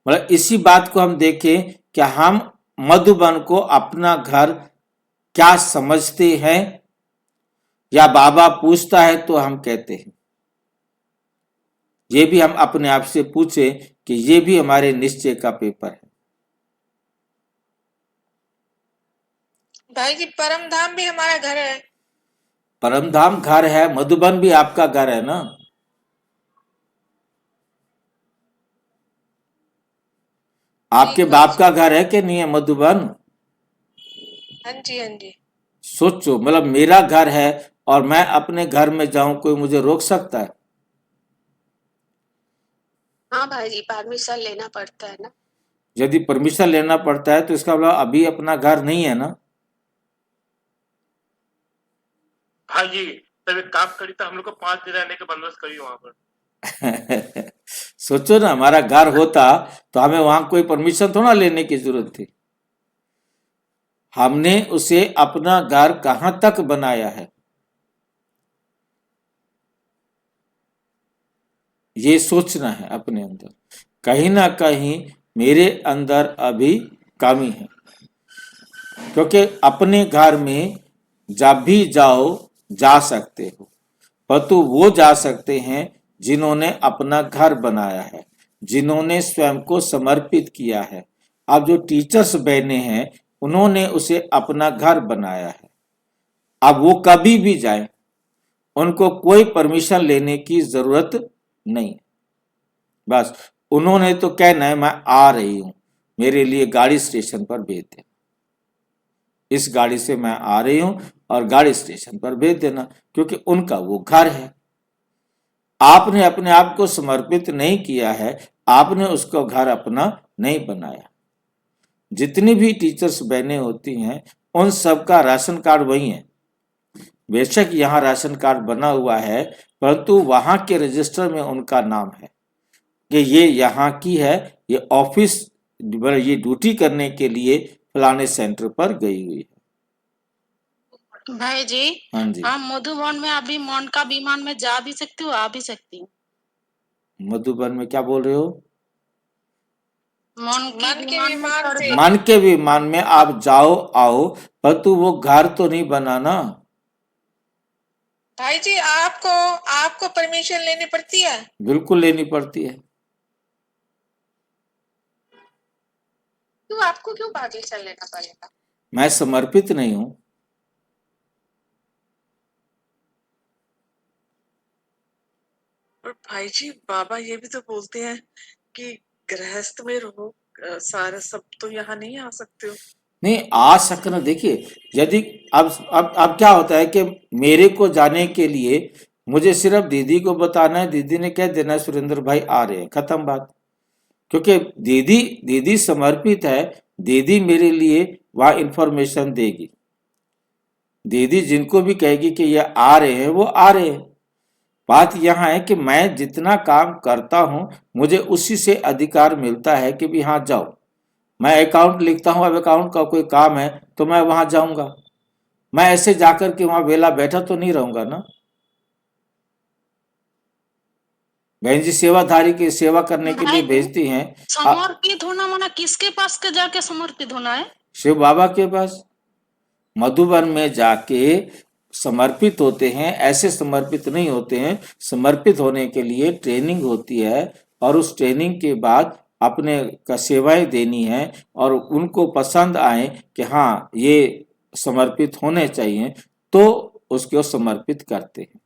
मतलब इसी बात को हम देखें कि हम मधुबन को अपना घर क्या समझते हैं, या बाबा पूछता है तो हम कहते हैं। ये भी हम अपने आप से पूछे कि ये भी हमारे निश्चय का पेपर है। भाई जी परम धाम भी हमारा घर है। परमधाम घर है, मधुबन भी आपका घर है ना? आपके बाप का घर है कि नहीं है मधुबन? हाँ जी, हाँ जी। सोचो, मतलब मेरा घर है और मैं अपने घर में जाऊं, कोई मुझे रोक सकता है? हाँ भाई जी, परमिशन लेना पड़ता है ना। यदि परमिशन लेना पड़ता है तो इसका मतलब अभी अपना घर नहीं है ना? भाई जी तब एक काम करी, तो हम लोग को 5 दिन रहने का बंदोबस्त करिए वहां पर। सोचो ना, हमारा घर होता तो हमें वहां कोई परमिशन थोड़ा लेने की जरूरत थी। हमने उसे अपना घर कहां तक बनाया है, ये सोचना है अपने अंदर। कहीं ना कहीं मेरे अंदर अभी कमी है, क्योंकि अपने घर में जब भी जाओ जा सकते हो, परंतु वो जा सकते हैं जिन्होंने अपना घर बनाया है, जिन्होंने स्वयं को समर्पित किया है। अब जो टीचर्स बहने हैं उन्होंने उसे अपना घर बनाया है। अब वो कभी भी जाए, उनको कोई परमिशन लेने की जरूरत नहीं। बस उन्होंने तो कहना है मैं आ रही हूं, मेरे लिए गाड़ी स्टेशन पर भेज देना, इस गाड़ी से मैं आ रही हूं और गाड़ी स्टेशन पर भेज देना, क्योंकि उनका वो घर है। आपने अपने आप को समर्पित नहीं किया है, आपने उसको घर अपना नहीं बनाया। जितनी भी टीचर्स बहनें होती हैं उन सबका राशन कार्ड वही है। बेशक यहाँ राशन कार्ड बना हुआ है, परंतु वहां के रजिस्टर में उनका नाम है कि ये यहाँ की है, ये ऑफिस ये ड्यूटी करने के लिए फलाने सेंटर पर गई हुई है। भाई जी, हाँ जी, हम मधुबन में अभी मन का विमान में जा भी सकती हूँ, आ भी सकती हूँ। मधुबन में क्या बोल रहे हो? मन के मन के विमान में विमान चढ़ से। जा- मन के विमान में आप जाओ आओ, परंतु वो घर तो नहीं बना ना। भाई जी, आपको आपको परमिशन लेनी पड़ती है। बिल्कुल लेनी पड़ती है। तो आपको क्यों परमिशन लेना पड़ेगा? मैं समर्पित नहीं हूं। और भाई जी, बाबा ये भी तो बोलते हैं कि गृहस्थ में रहो, सारा सब तो यहाँ नहीं आ सकते हो। नहीं आ सकना, देखिए यदि अब क्या होता है कि मेरे को जाने के लिए मुझे सिर्फ दीदी को बताना है, दीदी ने कह देना सुरेंद्र भाई आ रहे हैं, खत्म बात। क्योंकि दीदी समर्पित है, दीदी मेरे लिए वह इंफॉर्मेशन देगी। दीदी जिनको भी कहेगी कि ये आ रहे हैं वो आ रहे हैं। बात यहाँ है कि मैं जितना काम करता हूं मुझे उसी से अधिकार मिलता है कि भी हाँ जाओ। मैं अकाउंट लिखता हूं, अब अकाउंट का कोई काम है तो मैं वहां जाऊंगा। मैं ऐसे जाकर के वहां वेला बैठा तो नहीं रहूंगा ना। बहन जी सेवाधारी की सेवा करने के लिए भेजती हैं। समर्पित होना माना किसके पास के जाके समर्पित होना है? शिव बाबा के पास मधुबन में जाके समर्पित होते हैं। ऐसे समर्पित नहीं होते हैं। समर्पित होने के लिए ट्रेनिंग होती है और उस ट्रेनिंग के बाद अपने का सेवाएं देनी है और उनको पसंद आए कि हाँ ये समर्पित होने चाहिए तो उसको समर्पित करते हैं।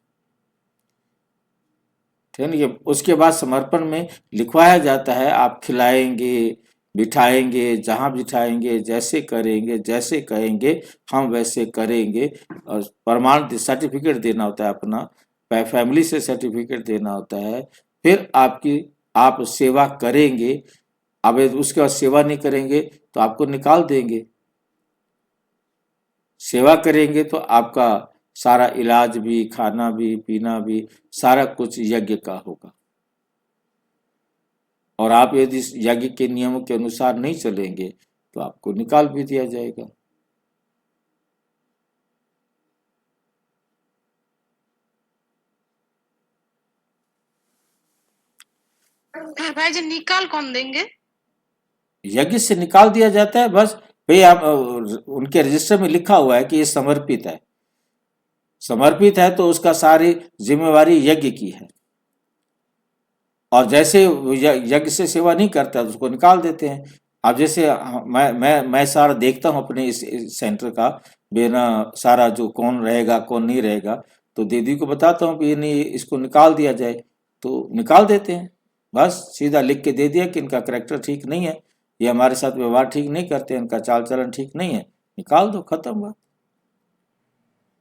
ठीक है। उसके बाद समर्पण में लिखवाया जाता है आप खिलाएंगे, बिठाएंगे, जहां बिठाएंगे, जैसे करेंगे, जैसे कहेंगे हम वैसे करेंगे। और प्रमाण सर्टिफिकेट देना होता है अपना, फैमिली से सर्टिफिकेट देना होता है। फिर आप सेवा करेंगे। अब उसके बाद सेवा नहीं करेंगे तो आपको निकाल देंगे। सेवा करेंगे तो आपका सारा इलाज भी, खाना भी, पीना भी, सारा कुछ यज्ञ का होगा। और आप यदि यज्ञ के नियमों के अनुसार नहीं चलेंगे तो आपको निकाल भी दिया जाएगा। भाई जी निकाल कौन देंगे? यज्ञ से निकाल दिया जाता है। बस भाई आप उनके रजिस्टर में लिखा हुआ है कि ये समर्पित है। समर्पित है तो उसका सारी जिम्मेवारी यज्ञ की है। और जैसे यज्ञ से सेवा नहीं करता तो उसको निकाल देते हैं। अब जैसे मैं सारा देखता हूँ अपने इस सेंटर का बिना सारा जो कौन रहेगा कौन नहीं रहेगा, तो दीदी को बताता हूँ कि ये नहीं, इसको निकाल दिया जाए तो निकाल देते हैं। बस सीधा लिख के दे दिया कि इनका करैक्टर ठीक नहीं है, ये हमारे साथ व्यवहार ठीक नहीं करते, इनका चाल चलन ठीक नहीं है, निकाल दो, खत्म बात।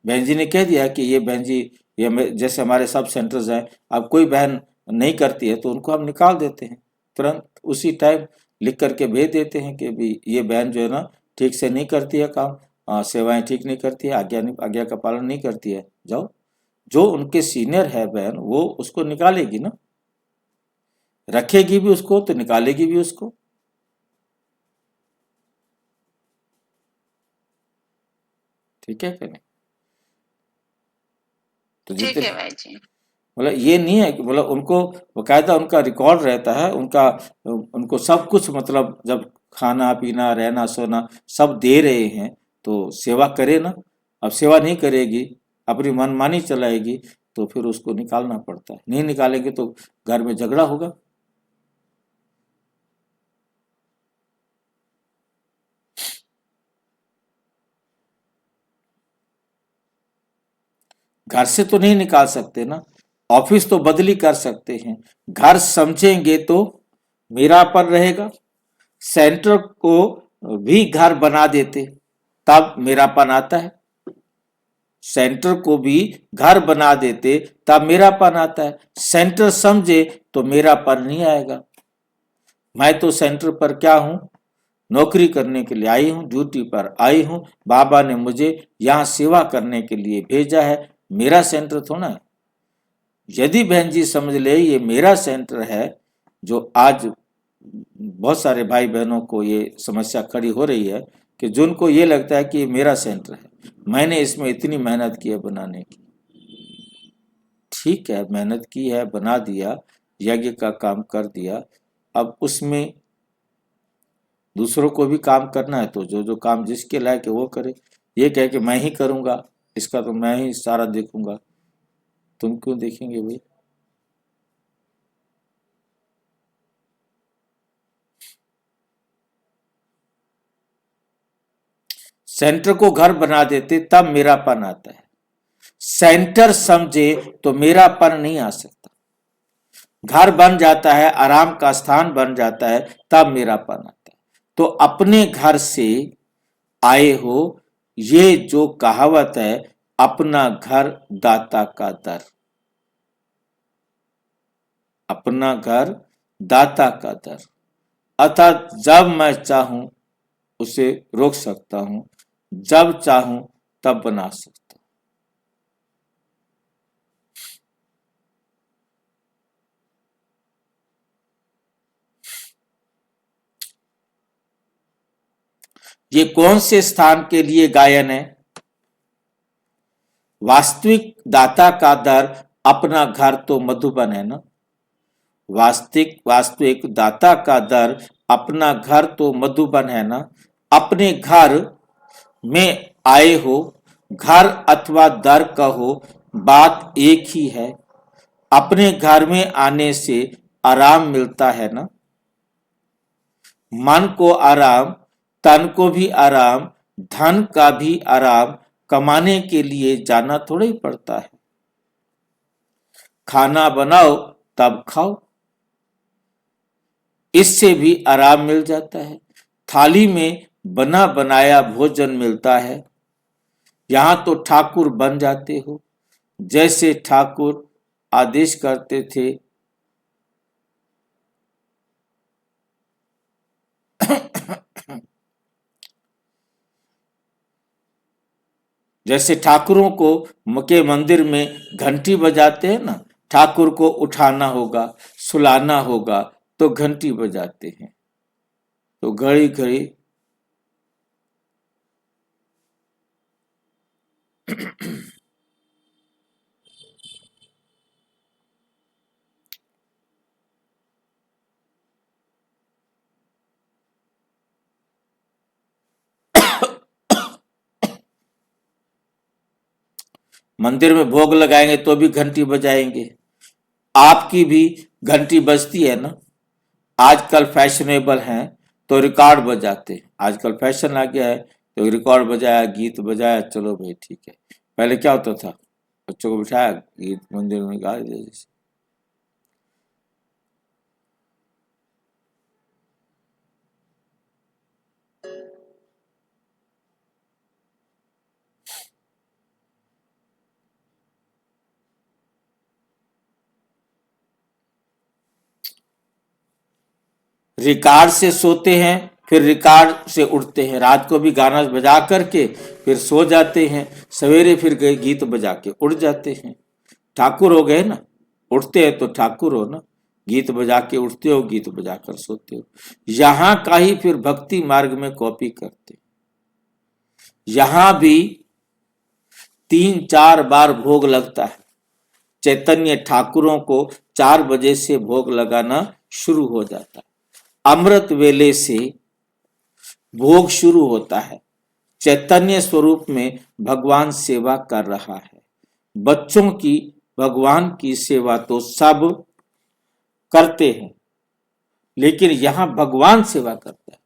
बहन जी ने कह दिया कि ये बहन जी ये जैसे हमारे सब सेंटर्स हैं, अब कोई बहन नहीं करती है तो उनको हम निकाल देते हैं। तुरंत उसी टाइम लिख करके भेज देते हैं कि भी ये बहन जो है ना ठीक से नहीं करती है काम, सेवाएं ठीक नहीं करती है, आज्ञा का पालन नहीं करती है, जाओ। जो उनके सीनियर है बहन वो उसको निकालेगी ना, रखेगी भी उसको तो निकालेगी भी उसको। ठीक है कि नहीं? तो ठीक जितने है भाई जी। मतलब ये नहीं है कि मतलब उनको बकायदा उनका रिकॉर्ड रहता है, उनको सब कुछ, मतलब जब खाना पीना रहना सोना सब दे रहे हैं तो सेवा करे ना। अब सेवा नहीं करेगी, अपनी मनमानी चलाएगी तो फिर उसको निकालना पड़ता है। नहीं निकालेंगे तो घर में झगड़ा होगा। घर से तो नहीं निकाल सकते ना, ऑफिस तो बदली कर सकते हैं। घर समझेंगे तो मेरापन रहेगा। सेंटर को भी घर बना देते तब मेरापन आता है। सेंटर को भी घर बना देते तब मेरापन आता है। सेंटर समझे तो मेरापन नहीं आएगा। मैं तो सेंटर पर क्या हूं, नौकरी करने के लिए आई हूं, ड्यूटी पर आई हूं। बाबा ने मुझे यहां सेवा करने के लिए भेजा है, मेरा सेंटर थोड़ा है। यदि बहन जी समझ ले ये मेरा सेंटर है जो आज बहुत सारे भाई बहनों को ये समस्या खड़ी हो रही है कि जिनको ये लगता है कि ये मेरा सेंटर है, मैंने इसमें इतनी मेहनत की है बनाने की। ठीक है, मेहनत की है, बना दिया, यज्ञ का काम कर दिया, अब उसमें दूसरों को भी काम करना है तो जो जो काम जिसके लायक है वो करे। ये कह के मैं ही करूंगा, इसका तो मैं ही सारा देखूंगा, तुम क्यों देखेंगे भाई? सेंटर को घर बना देते तब मेरापन आता है। सेंटर समझे तो मेरापन नहीं आ सकता। घर बन जाता है, आराम का स्थान बन जाता है, तब मेरापन आता है। तो अपने घर से आए हो, ये जो कहावत है, अपना घर दाता का दर। अपना घर दाता का दर, अर्थात जब मैं चाहूं उसे रोक सकता हूं, जब चाहूं तब बना सकता हूं। ये कौन से स्थान के लिए गायन है? वास्तविक दाता का दर अपना घर तो मधुबन है ना। वास्तविक दाता का दर अपना घर तो मधुबन है ना। अपने घर में आए हो, घर अथवा दर कहो, बात एक ही है। अपने घर में आने से आराम मिलता है ना। मन को आराम, तन को भी आराम, धन का भी आराम कमाने के लिए जाना थोड़ा ही पड़ता है। खाना बनाओ तब खाओ, इससे भी आराम मिल जाता है। थाली में बना बनाया भोजन मिलता है। यहां तो ठाकुर बन जाते हो, जैसे ठाकुर आदेश करते थे। जैसे ठाकुरों को के मंदिर में घंटी बजाते हैं ना, ठाकुर को उठाना होगा, सुलाना होगा तो घंटी बजाते हैं। तो घड़ी घड़ी मंदिर में भोग लगाएंगे तो भी घंटी बजाएंगे। आपकी भी घंटी बजती है ना। आजकल फैशनेबल हैं तो रिकॉर्ड बजाते हैं। आजकल फैशन आ गया है तो रिकॉर्ड बजाया, गीत बजाया, चलो भाई ठीक है। पहले क्या होता था, बच्चों को बिठाया, गीत मंदिर में गा दिया। जैसे रिकॉर्ड से सोते हैं, फिर रिकॉर्ड से उठते हैं। रात को भी गाना बजा करके फिर सो जाते हैं, सवेरे फिर गीत बजा के उठ जाते हैं। ठाकुर हो गए ना, उठते हैं तो ठाकुर हो ना, गीत बजा के उठते हो, गीत बजा कर सोते हो। यहां का ही फिर भक्ति मार्ग में कॉपी करते। यहां भी 3-4 बार भोग लगता है। चैतन्य ठाकुरों को 4 बजे से भोग लगाना शुरू हो जाता है। अमृत वेले से भोग शुरू होता है। चैतन्य स्वरूप में भगवान सेवा कर रहा है। बच्चों की भगवान की सेवा तो सब करते हैं, लेकिन यहां भगवान सेवा करता है।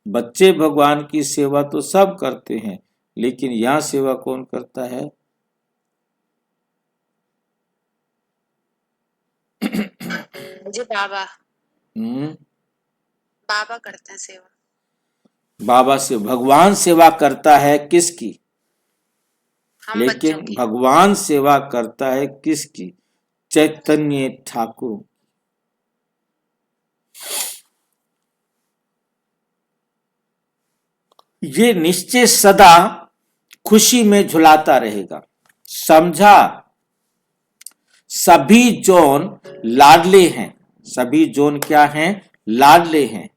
बच्चे भगवान की सेवा तो सब करते हैं, लेकिन यहां सेवा कौन करता है? जी बाबा हम्म, बाबा करते हैं सेवा। बाबा से भगवान सेवा करता है किसकी? हम लेकिन बच्चों की। भगवान सेवा करता है किसकी? चैतन्य ठाकुर। ये निश्चय सदा खुशी में झुलाता रहेगा। समझा? सभी जोन लाडले हैं। सभी जोन क्या हैं? लाडले हैं।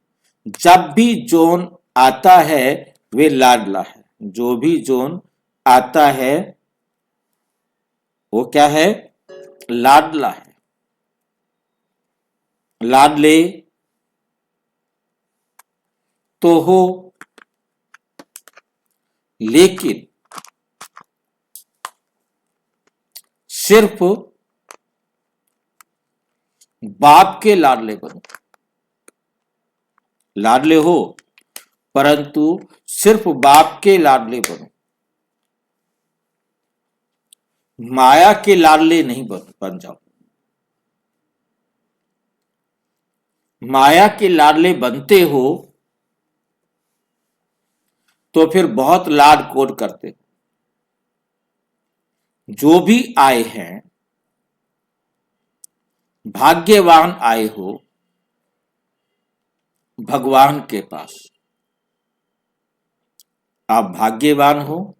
जब भी जोन आता है वे लाडला है। जो भी जोन आता है वो क्या है? लाडला है। लाडले तो हो, लेकिन सिर्फ बाप के लाडले बनो। लाडले हो परंतु सिर्फ बाप के लाडले बनो। माया के लाडले नहीं बन जाओ। माया के लाडले बनते हो तो फिर बहुत लाड कोड करते हो। जो भी आए हैं, भाग्यवान आए हो भगवान के पास। आप भाग्यवान हो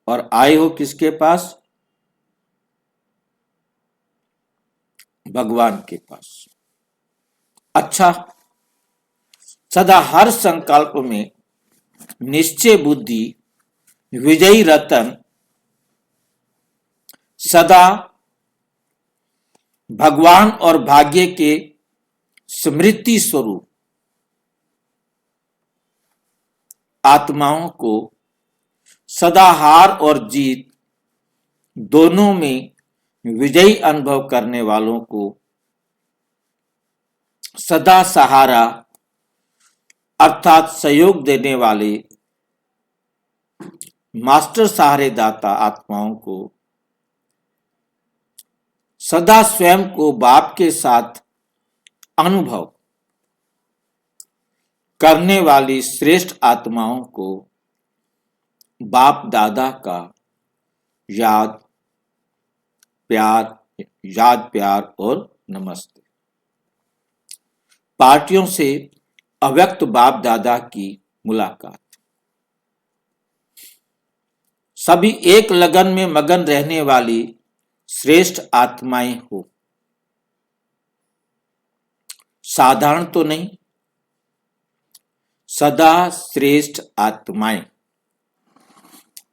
और आए हो किसके पास? भगवान के पास। अच्छा, सदा हर संकल्प में निश्चय बुद्धि, विजयी रतन सदा भगवान और भाग्य के स्मृति स्वरूप आत्माओं को सदा हार और जीत दोनों में विजयी अनुभव करने वालों को सदा सहारा अर्थात सहयोग देने वाले मास्टर सहारे दाता आत्माओं को सदा स्वयं को बाप के साथ अनुभव करने वाली श्रेष्ठ आत्माओं को बाप दादा का याद प्यार और नमस्ते। पार्टियों से अव्यक्त बाप दादा की मुलाकात। सभी एक लगन में मगन रहने वाली श्रेष्ठ आत्माएं हो। साधारण तो नहीं, सदा श्रेष्ठ आत्माएं।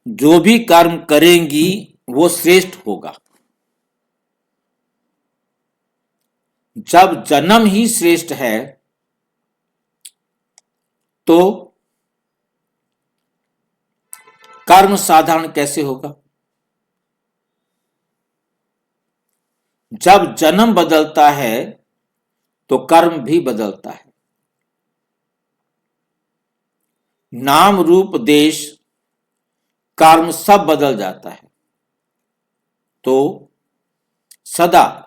जो भी कर्म करेंगी वो श्रेष्ठ होगा। जब जन्म ही श्रेष्ठ है तो कर्म साधारण कैसे होगा? जब जन्म बदलता है तो कर्म भी बदलता है। नाम रूप देश कर्म सब बदल जाता है। तो सदा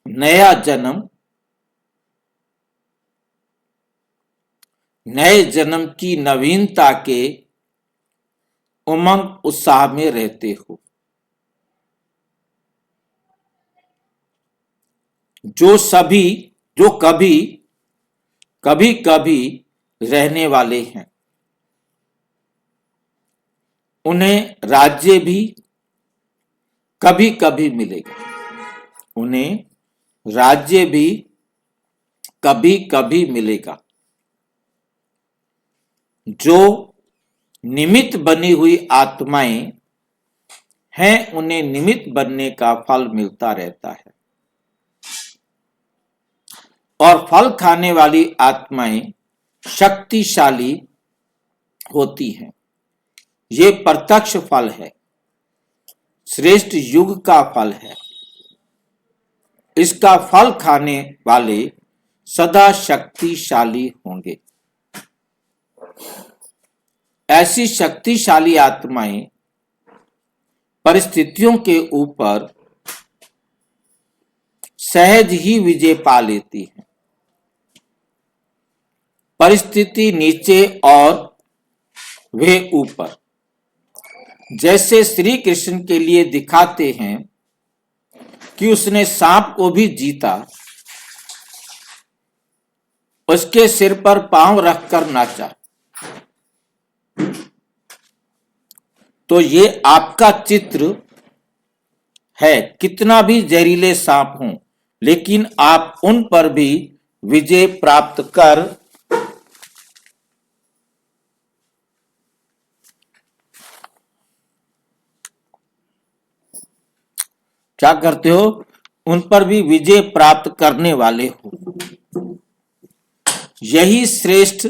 नया जन्म, नए जन्म की नवीनता के उमंग उत्साह में रहते हो। जो कभी रहने वाले हैं, उन्हें राज्य भी कभी कभी मिलेगा। उन्हें राज्य भी कभी कभी मिलेगा। जो निमित्त बनी हुई आत्माएं हैं, उन्हें निमित्त बनने का फल मिलता रहता है। और फल खाने वाली आत्माएं शक्तिशाली होती हैं। ये प्रत्यक्ष फल है, श्रेष्ठ युग का फल है। इसका फल खाने वाले सदा शक्तिशाली होंगे। ऐसी शक्तिशाली आत्माएं परिस्थितियों के ऊपर सहज ही विजय पा लेती हैं। परिस्थिति नीचे और वे ऊपर। जैसे श्री कृष्ण के लिए दिखाते हैं कि उसने सांप को भी जीता, उसके सिर पर पांव रखकर नाचा। तो ये आपका चित्र है। कितना भी जहरीले सांप हों, लेकिन आप उन पर भी विजय प्राप्त कर क्या करते हो, उन पर भी विजय प्राप्त करने वाले हो। यही श्रेष्ठ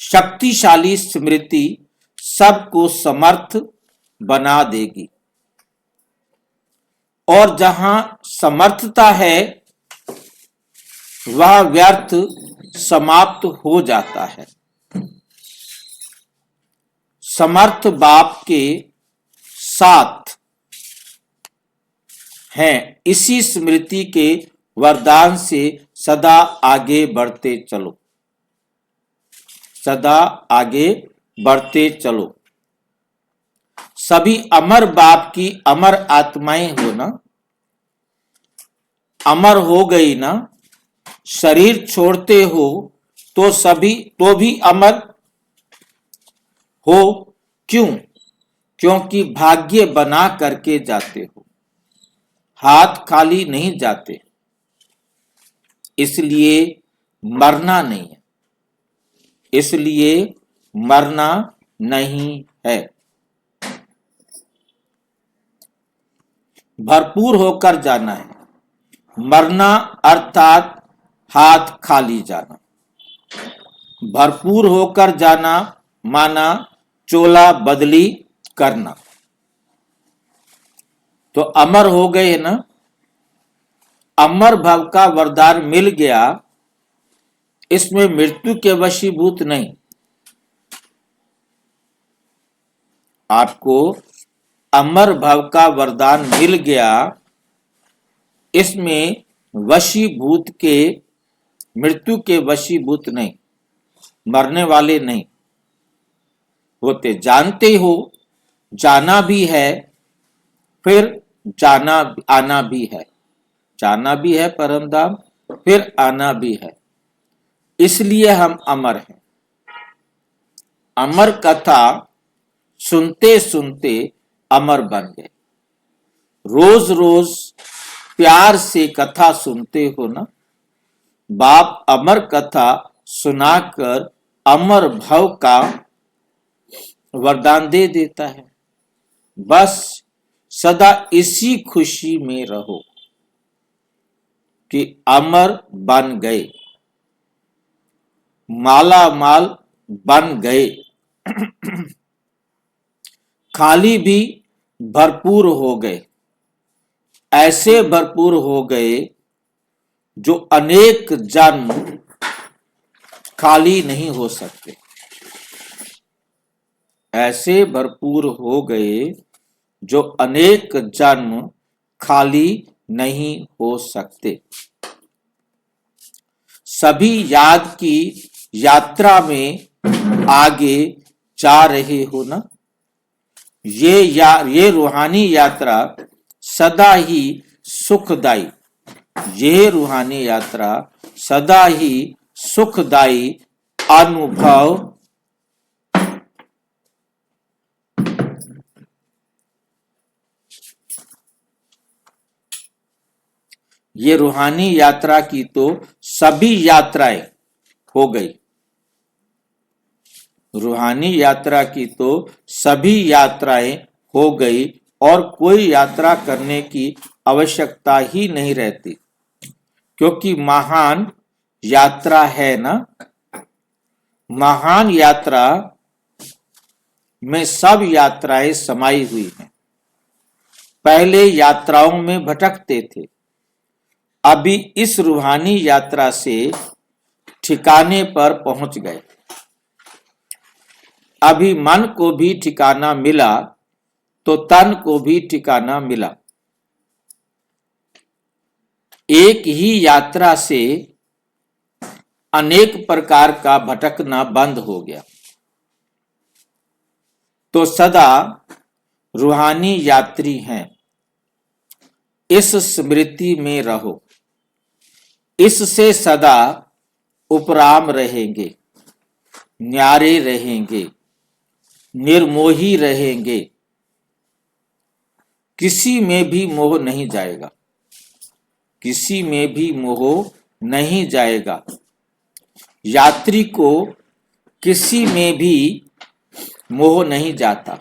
शक्तिशाली स्मृति सबको समर्थ बना देगी, और जहां समर्थता है वह व्यर्थ समाप्त हो जाता है। समर्थ बाप के साथ हैं, इसी स्मृति के वरदान से सदा आगे बढ़ते चलो, सदा आगे बढ़ते चलो। सभी अमर बाप की अमर आत्माएं हो ना, अमर हो गई ना, शरीर छोड़ते हो तो भी अमर हो। क्यों? क्योंकि भाग्य बना करके जाते हो, हाथ खाली नहीं जाते, इसलिए मरना नहीं है, इसलिए मरना नहीं है। भरपूर होकर जाना है। मरना अर्थात हाथ खाली जाना। भरपूर होकर जाना माना चोला बदली करना। तो अमर हो गए ना, अमर भव का वरदान मिल गया, इसमें मृत्यु के वशीभूत नहीं। आपको अमर भव का वरदान मिल गया, इसमें वशीभूत के, मृत्यु के वशीभूत नहीं, मरने वाले नहीं होते। जानते हो जाना भी है, फिर जाना आना भी है, जाना भी है परम धाम, फिर आना भी है, इसलिए हम अमर हैं। अमर कथा सुनते सुनते अमर बन गए। रोज रोज प्यार से कथा सुनते हो ना, बाप अमर कथा सुनाकर अमर भव का वरदान दे देता है। बस सदा इसी खुशी में रहो कि अमर बन गए, माला माल बन गए, खाली भी भरपूर हो गए। ऐसे भरपूर हो गए जो अनेक जन्म खाली नहीं हो सकते। ऐसे भरपूर हो गए जो अनेक जन्म खाली नहीं हो सकते। सभी याद की यात्रा में आगे जा रहे हो ना, ये रूहानी यात्रा सदा ही सुखदाई, ये रूहानी यात्रा सदा ही सुखदाई अनुभव ये रूहानी यात्रा की तो सभी यात्राएं हो गई। रूहानी यात्रा की तो सभी यात्राएं हो गई और कोई यात्रा करने की आवश्यकता ही नहीं रहती, क्योंकि महान यात्रा है ना। महान यात्रा में सब यात्राएं समाई हुई हैं। पहले यात्राओं में भटकते थे, अभी इस रूहानी यात्रा से ठिकाने पर पहुंच गए। अभी मन को भी ठिकाना मिला तो तन को भी ठिकाना मिला। एक ही यात्रा से अनेक प्रकार का भटकना बंद हो गया। तो सदा रूहानी यात्री हैं, इस स्मृति में रहो, इससे सदा उपराम रहेंगे, न्यारे रहेंगे, निर्मोही रहेंगे, किसी में भी मोह नहीं जाएगा, किसी में भी मोह नहीं जाएगा। यात्री को किसी में भी मोह नहीं जाता।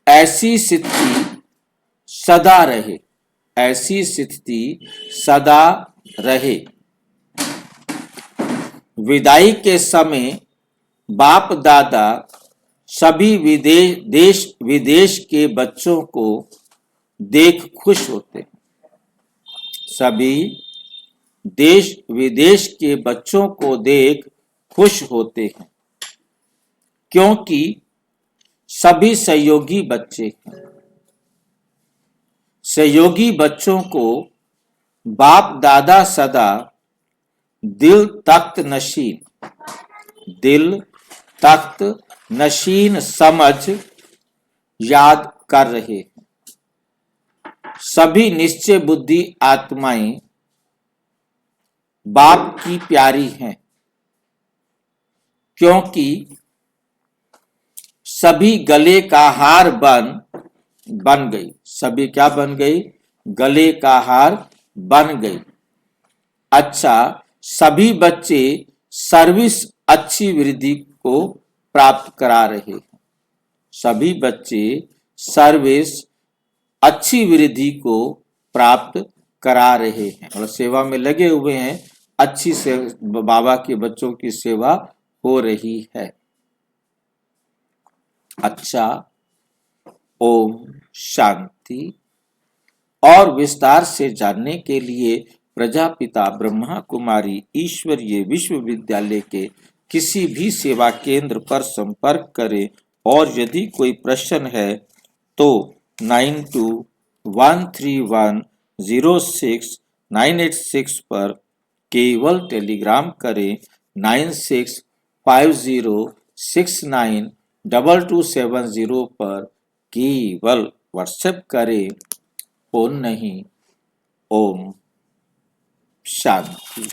ऐसी स्थिति सदा रहे, ऐसी स्थिति सदा रहे। विदाई के समय बाप दादा सभी देश विदेश के बच्चों को देख खुश होते हैं। सभी देश विदेश के बच्चों को देख खुश होते हैं, क्योंकि सभी सहयोगी बच्चे हैं। सहयोगी बच्चों को बाप दादा सदा दिल तख्त नशीन समझ याद कर रहे हैं। सभी निश्चय बुद्धि आत्माएं बाप की प्यारी हैं, क्योंकि सभी गले का हार बन गई। सभी क्या बन गई? गले का हार बन गई। अच्छा, सभी बच्चे सर्विस अच्छी वृद्धि को प्राप्त करा रहे हैं। सभी बच्चे सर्विस अच्छी वृद्धि को प्राप्त करा रहे हैं और सेवा में लगे हुए हैं। अच्छी से बाबा के बच्चों की सेवा हो रही है। अच्छा, ओम शांति। और विस्तार से जानने के लिए प्रजापिता ब्रह्मा कुमारी ईश्वरीय विश्वविद्यालय के किसी भी सेवा केंद्र पर संपर्क करें और यदि कोई प्रश्न है तो 9213106986 पर केवल टेलीग्राम करें। 9650692270 पर केवल व्हाट्सएप करें। फोन नहीं। ओम शांति।